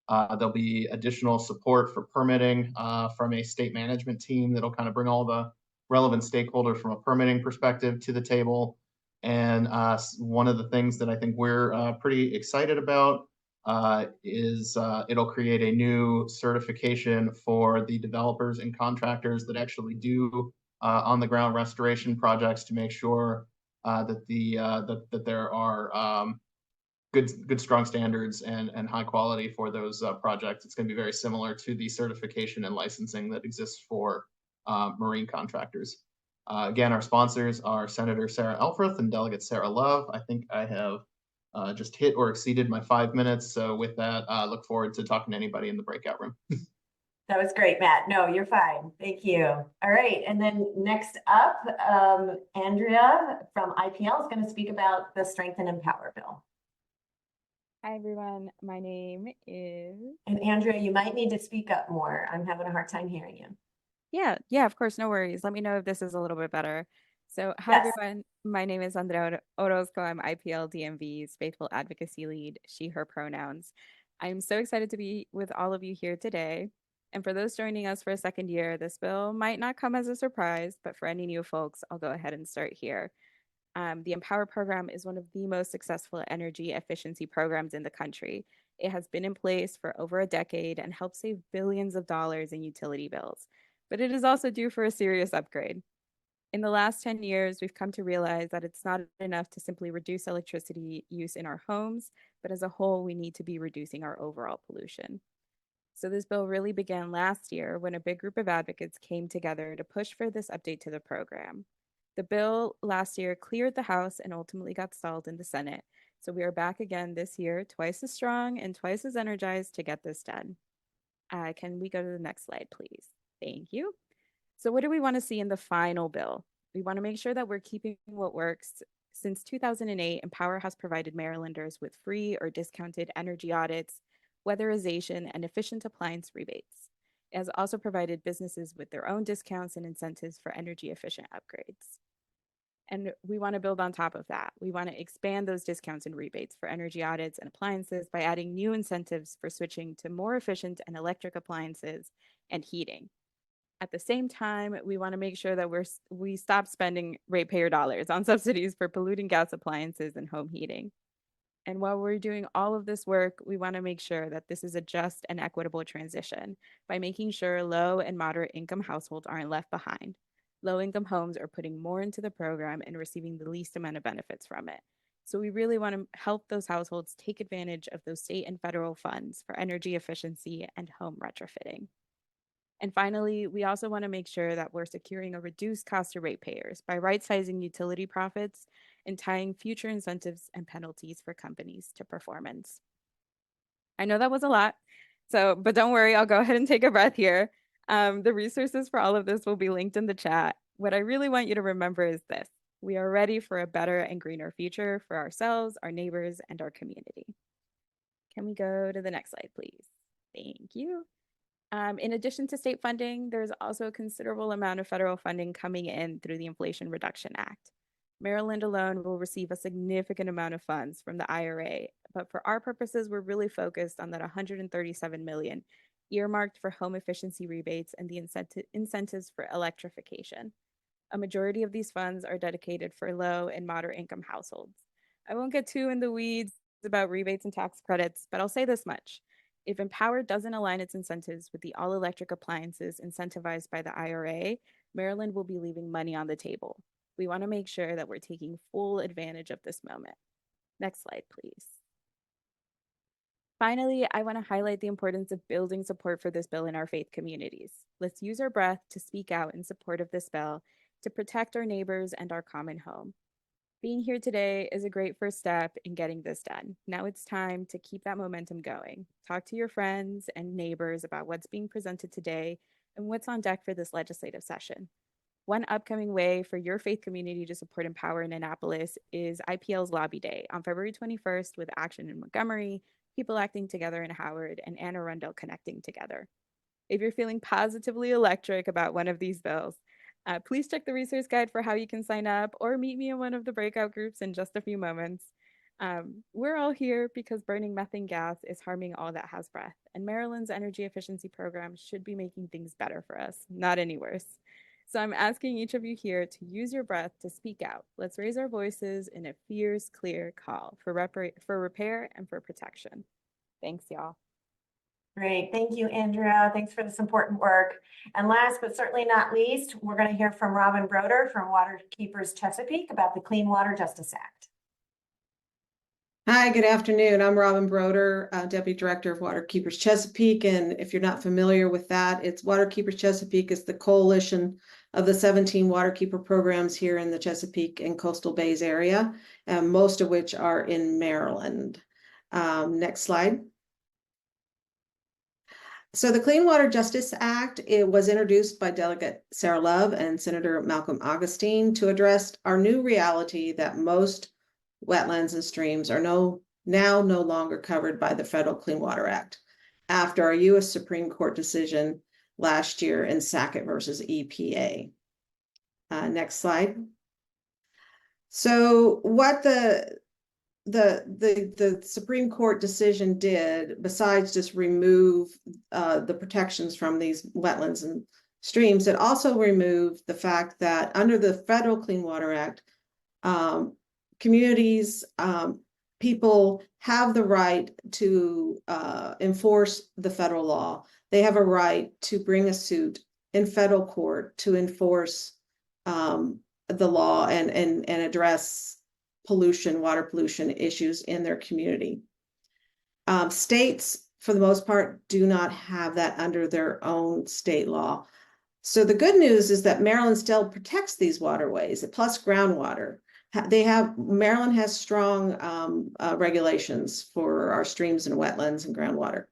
There'll be additional support for permitting from a state management team that'll kind of bring all the relevant stakeholders from a permitting perspective to the table. And one of the things that I think we're pretty excited about is it'll create a new certification for the developers and contractors that actually do on-the-ground restoration projects to make sure that there are good strong standards and high quality for those projects. It's going to be very similar to the certification and licensing that exists for marine contractors. Again, our sponsors are Senator Sarah Elfreth and Delegate Sarah Love. I think I have just hit or exceeded my 5 minutes. So with that, I look forward to talking to anybody in the breakout room. That was great, Matt. No, you're fine. Thank you. All right. And then next up, Andrea from IPL is going to speak about the Strength and Empower Bill. Hi, everyone. My name is... And Andrea, you might need to speak up more. I'm having a hard time hearing you. Yeah, of course. No worries. Let me know if this is a little bit better. So hi, everyone. My name is Andrea Orozco. I'm IPL DMV's Faithful Advocacy Lead, she, her pronouns. I'm so excited to be with all of you here today. And for those joining us for a second year, this bill might not come as a surprise, but for any new folks, I'll go ahead and start here. The Empower program is one of the most successful energy efficiency programs in the country. It has been in place for over a decade and helps save billions of dollars in utility bills, but it is also due for a serious upgrade. In the last 10 years, we've come to realize that it's not enough to simply reduce electricity use in our homes, but as a whole, we need to be reducing our overall pollution. So this bill really began last year when a big group of advocates came together to push for this update to the program. The bill last year cleared the House and ultimately got stalled in the Senate. So we are back again this year, twice as strong and twice as energized to get this done. Can we go to the next slide, please? Thank you. So what do we want to see in the final bill? We want to make sure that we're keeping what works. Since 2008, Empower has provided Marylanders with free or discounted energy audits, weatherization, and efficient appliance rebates. It has also provided businesses with their own discounts and incentives for energy efficient upgrades. And we want to build on top of that. We want to expand those discounts and rebates for energy audits and appliances by adding new incentives for switching to more efficient and electric appliances and heating. At the same time, we want to make sure that we stop spending ratepayer dollars on subsidies for polluting gas appliances and home heating. And while we're doing all of this work, we want to make sure that this is a just and equitable transition by making sure low and moderate income households aren't left behind. Low income homes are putting more into the program and receiving the least amount of benefits from it. So we really want to help those households take advantage of those state and federal funds for energy efficiency and home retrofitting. And finally, we also want to make sure that we're securing a reduced cost to ratepayers by right-sizing utility profits and tying future incentives and penalties for companies to performance. I know that was a lot, but don't worry, I'll go ahead and take a breath here. The resources for all of this will be linked in the chat. What I really want you to remember is this: we are ready for a better and greener future for ourselves, our neighbors, and our community. Can we go to the next slide, please? Thank you. In addition to state funding, there's also a considerable amount of federal funding coming in through the Inflation Reduction Act. Maryland alone will receive a significant amount of funds from the IRA, but for our purposes, we're really focused on that $137 million earmarked for home efficiency rebates and the incentives for electrification. A majority of these funds are dedicated for low and moderate income households. I won't get too in the weeds about rebates and tax credits, but I'll say this much. If Empower doesn't align its incentives with the all-electric appliances incentivized by the IRA, Maryland will be leaving money on the table. We want to make sure that we're taking full advantage of this moment. Next slide, please. Finally, I want to highlight the importance of building support for this bill in our faith communities. Let's use our breath to speak out in support of this bill to protect our neighbors and our common home. Being here today is a great first step in getting this done. Now it's time to keep that momentum going. Talk to your friends and neighbors about what's being presented today and what's on deck for this legislative session. One upcoming way for your faith community to support Empower in Annapolis is IPL's Lobby Day on February 21st with Action in Montgomery, People Acting Together in Howard, and Anne Arundel Connecting Together. If you're feeling positively electric about one of these bills, please check the resource guide for how you can sign up or meet me in one of the breakout groups in just a few moments. We're all here because burning methane gas is harming all that has breath, and Maryland's energy efficiency program should be making things better for us, not any worse. So I'm asking each of you here to use your breath to speak out. Let's raise our voices in a fierce, clear call for repair and for protection. Thanks, y'all. Great. Thank you, Andrea. Thanks for this important work. And last but certainly not least, we're going to hear from Robin Broder from Waterkeepers Chesapeake about the Clean Water Justice Act. Hi, good afternoon. I'm Robin Broder, Deputy Director of Waterkeepers Chesapeake. And if you're not familiar with that, it's Waterkeepers Chesapeake is the coalition of the 17 waterkeeper programs here in the Chesapeake and Coastal Bays area, most of which are in Maryland. Next slide. So the Clean Water Justice Act, it was introduced by Delegate Sarah Love and Senator Malcolm Augustine to address our new reality that most wetlands and streams are now no longer covered by the Federal Clean Water Act after our U.S. Supreme Court decision last year in Sackett versus EPA. Next slide. So what the Supreme Court decision did, besides just remove the protections from these wetlands and streams, it also removed the fact that under the Federal Clean Water Act, communities people have the right to enforce the federal law. They have a right to bring a suit in federal court to enforce the law and address pollution, water pollution issues in their community. States, for the most part, do not have that under their own state law. So the good news is that Maryland still protects these waterways, plus groundwater. Maryland has strong regulations for our streams and wetlands and groundwater.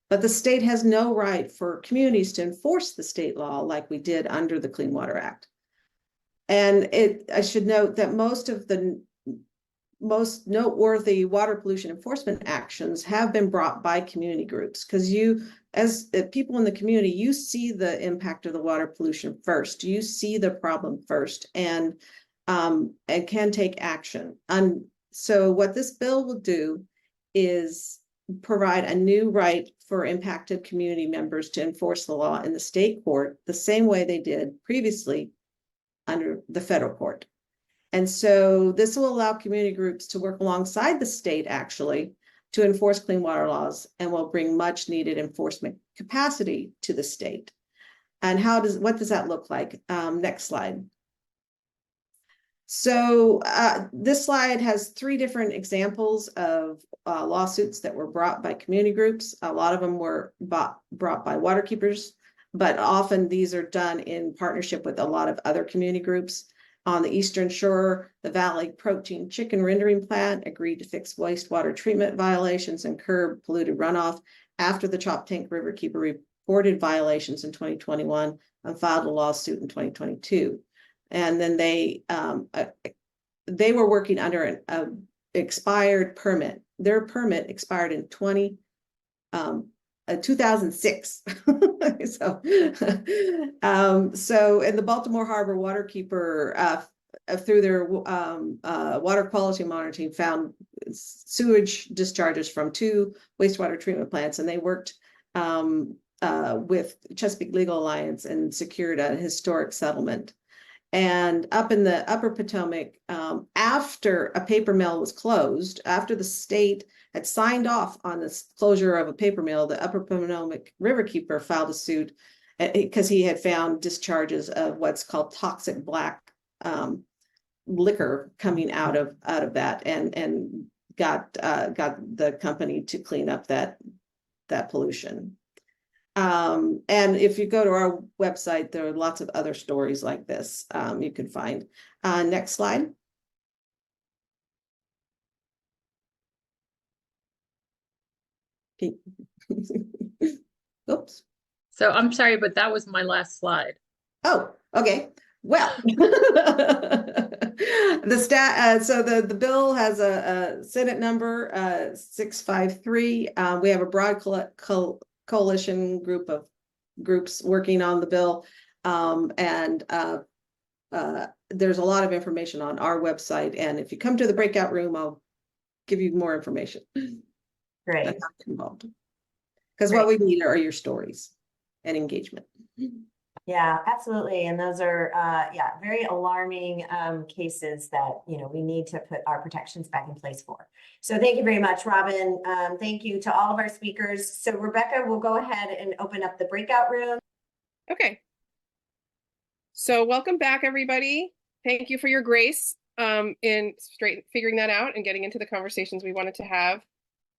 But the state has no right for communities to enforce the state law like we did under the Clean Water Act. And I should note that most of the most noteworthy water pollution enforcement actions have been brought by community groups, because as people in the community, you see the impact of the water pollution first. You see the problem first and can take action. And so what this bill will do is provide a new right for impacted community members to enforce the law in the state court the same way they did previously under the federal court. And so this will allow community groups to work alongside the state actually to enforce clean water laws, and will bring much needed enforcement capacity to the state. And what does that look like? Next slide. So this slide has 3 different examples of lawsuits that were brought by community groups. A lot of them were brought by waterkeepers, but often these are done in partnership with a lot of other community groups. On the Eastern Shore, the Valley Protein Chicken Rendering Plant agreed to fix wastewater treatment violations and curb polluted runoff after the Choptank Riverkeeper reported violations in 2021 and filed a lawsuit in 2022. And then they were working under an expired permit. Their permit expired in 2006. So and the Baltimore Harbor Waterkeeper, through their water quality monitoring, found sewage discharges from 2 wastewater treatment plants, and they worked with Chesapeake Legal Alliance and secured a historic settlement. And up in the Upper Potomac, after a paper mill was closed, after the state had signed off on this closure of a paper mill, the Upper Potomac Riverkeeper filed a suit because he had found discharges of what's called toxic black liquor coming out of that, and got the company to clean up that pollution. And if you go to our website, there are lots of other stories like this you can find. Next slide. Oops. So I'm sorry, but that was my last slide. Oh, okay. Well, so the bill has a Senate number 653. We have a broad coalition group of groups working on the bill, and there's a lot of information on our website, and if you come to the breakout room, I'll give you more information. Great. That's involved, because what we need are your stories and engagement. Yeah, absolutely. And those are, very alarming cases that, we need to put our protections back in place for. So thank you very much, Robin. Thank you to all of our speakers. So Rebecca, will go ahead and open up the breakout room. Okay. So welcome back, everybody. Thank you for your grace in figuring that out and getting into the conversations we wanted to have.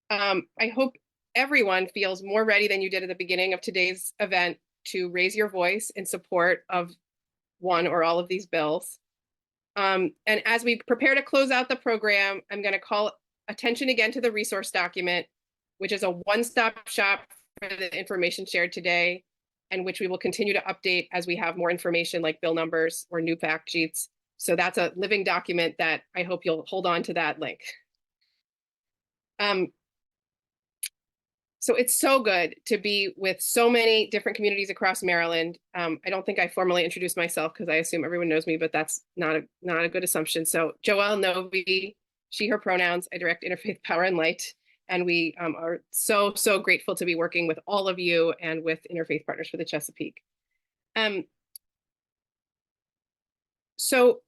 I hope everyone feels more ready than you did at the beginning of today's event to raise your voice in support of one or all of these bills. And as we prepare to close out the program, I'm going to call attention again to the resource document, which is a one-stop shop for the information shared today, and which we will continue to update as we have more information like bill numbers or new fact sheets. So that's a living document that I hope you'll hold on to that link. So it's so good to be with so many different communities across Maryland. I don't think I formally introduced myself because I assume everyone knows me, but that's not a good assumption. So Joelle Novi, she, her pronouns. I direct Interfaith Power and Light. And we are so grateful to be working with all of you and with Interfaith Partners for the Chesapeake. So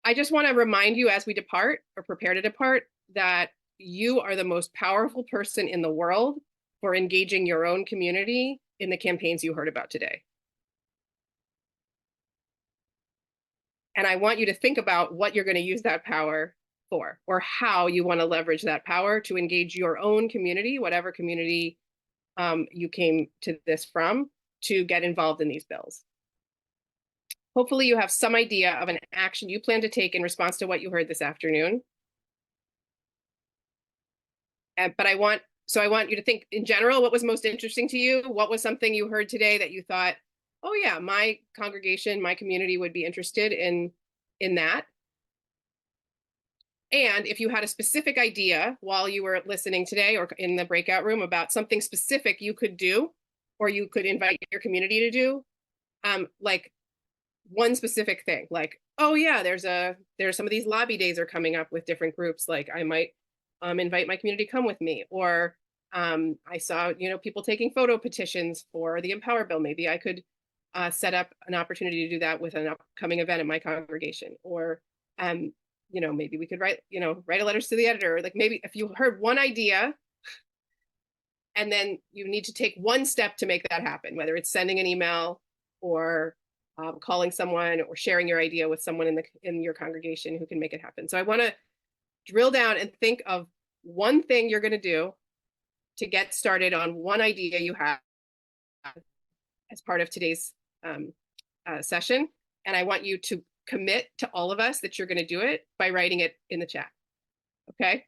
I just want to remind you as we depart or prepare to depart that you are the most powerful person in the world for engaging your own community in the campaigns you heard about today. And I want you to think about what you're going to use that power for, or how you want to leverage that power to engage your own community, whatever community you came to this from, to get involved in these bills. Hopefully you have some idea of an action you plan to take in response to what you heard this afternoon. But I want you to think in general, what was most interesting to you? What was something you heard today that you thought, oh yeah, my congregation, my community would be interested in that? And if you had a specific idea while you were listening today or in the breakout room about something specific you could do, or you could invite your community to do, like one specific thing, like, oh yeah, there's some of these lobby days are coming up with different groups, like I might invite my community to come with me, or I saw, people taking photo petitions for the Empower Bill. Maybe I could set up an opportunity to do that with an upcoming event in my congregation, or maybe we could write a letters to the editor. Like, maybe if you heard one idea and then you need to take one step to make that happen, whether it's sending an email or calling someone or sharing your idea with someone in your congregation who can make it happen. So I want to drill down and think of one thing you're going to do to get started on one idea you have as part of today's session. And I want you to commit to all of us that you're going to do it by writing it in the chat. Okay?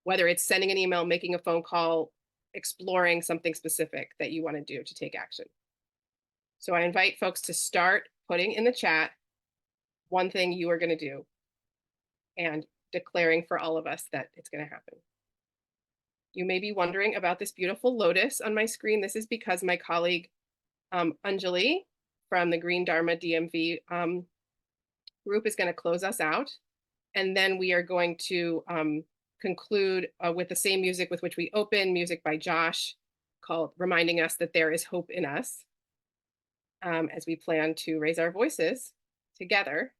Whether it's sending an email, making a phone call, exploring something specific that you want to do to take action. So I invite folks to start putting in the chat one thing you are going to do and declaring for all of us that it's going to happen. You may be wondering about this beautiful lotus on my screen. This is because my colleague Anjali from the Green Dharma DMV group is going to close us out. And then we are going to conclude with the same music with which we open, music by Josh, called Reminding Us That There Is Hope in Us, as we plan to raise our voices together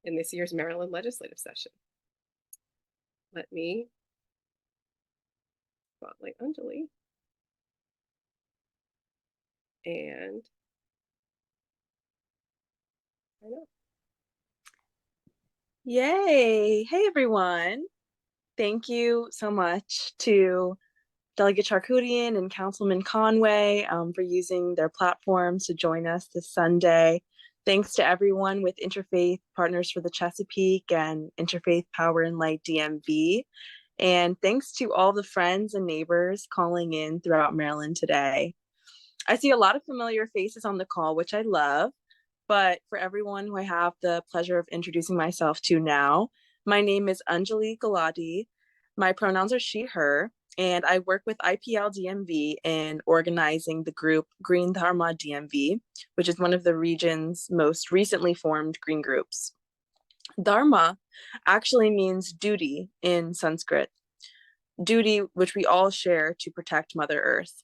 in this year's Maryland legislative session. Let me spotlight Anjali. And I know. Yay. Hey, everyone. Thank you so much to Delegate Charkoudian and Councilman Conway for using their platforms to join us this Sunday. Thanks to everyone with Interfaith Partners for the Chesapeake and Interfaith Power and Light DMV. And thanks to all the friends and neighbors calling in throughout Maryland today. I see a lot of familiar faces on the call, which I love. But for everyone who I have the pleasure of introducing myself to now, my name is Anjali Gulati. My pronouns are she, her, and I work with IPL DMV in organizing the group Green Dharma DMV, which is one of the region's most recently formed green groups. Dharma actually means duty in Sanskrit, duty which we all share to protect Mother Earth.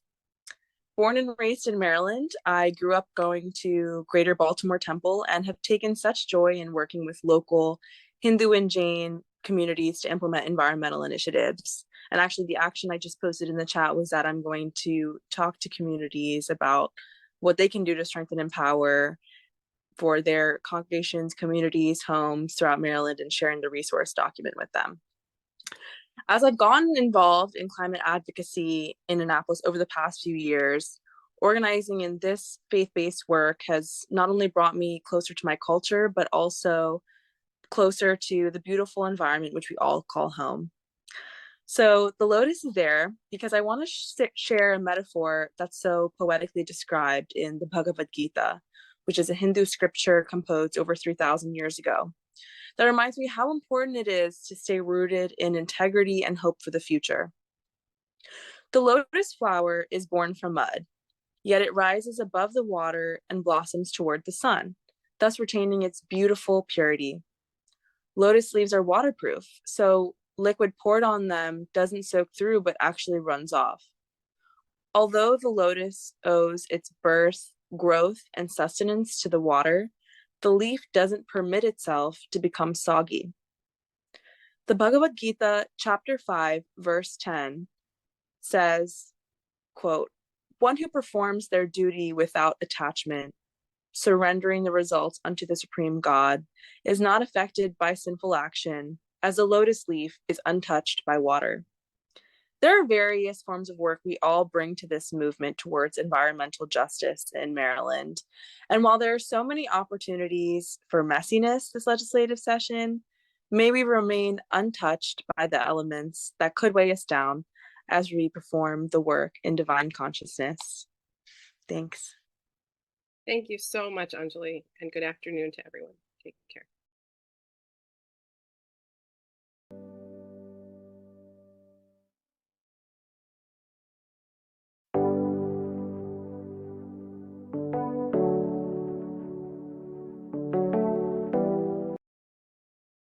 Born and raised in Maryland, I grew up going to Greater Baltimore Temple and have taken such joy in working with local Hindu and Jain communities to implement environmental initiatives. And actually the action I just posted in the chat was that I'm going to talk to communities about what they can do to strengthen and empower for their congregations, communities, homes throughout Maryland, and sharing the resource document with them. As I've gotten involved in climate advocacy in Annapolis over the past few years, organizing in this faith-based work has not only brought me closer to my culture, but also closer to the beautiful environment which we all call home. So the lotus is there because I want to share a metaphor that's so poetically described in the Bhagavad Gita, which is a Hindu scripture composed over 3,000 years ago. That reminds me how important it is to stay rooted in integrity and hope for the future. The lotus flower is born from mud, yet it rises above the water and blossoms toward the sun, thus retaining its beautiful purity. Lotus leaves are waterproof, so liquid poured on them doesn't soak through but actually runs off. Although the lotus owes its birth, growth, and sustenance to the water, the leaf doesn't permit itself to become soggy. The Bhagavad Gita, chapter 5, verse 10 says, quote, "One who performs their duty without attachment, surrendering the results unto the Supreme God, is not affected by sinful action, as a lotus leaf is untouched by water." There are various forms of work we all bring to this movement towards environmental justice in Maryland. And while there are so many opportunities for messiness this legislative session, may we remain untouched by the elements that could weigh us down as we perform the work in divine consciousness. Thanks. Thank you so much, Anjali, and good afternoon to everyone.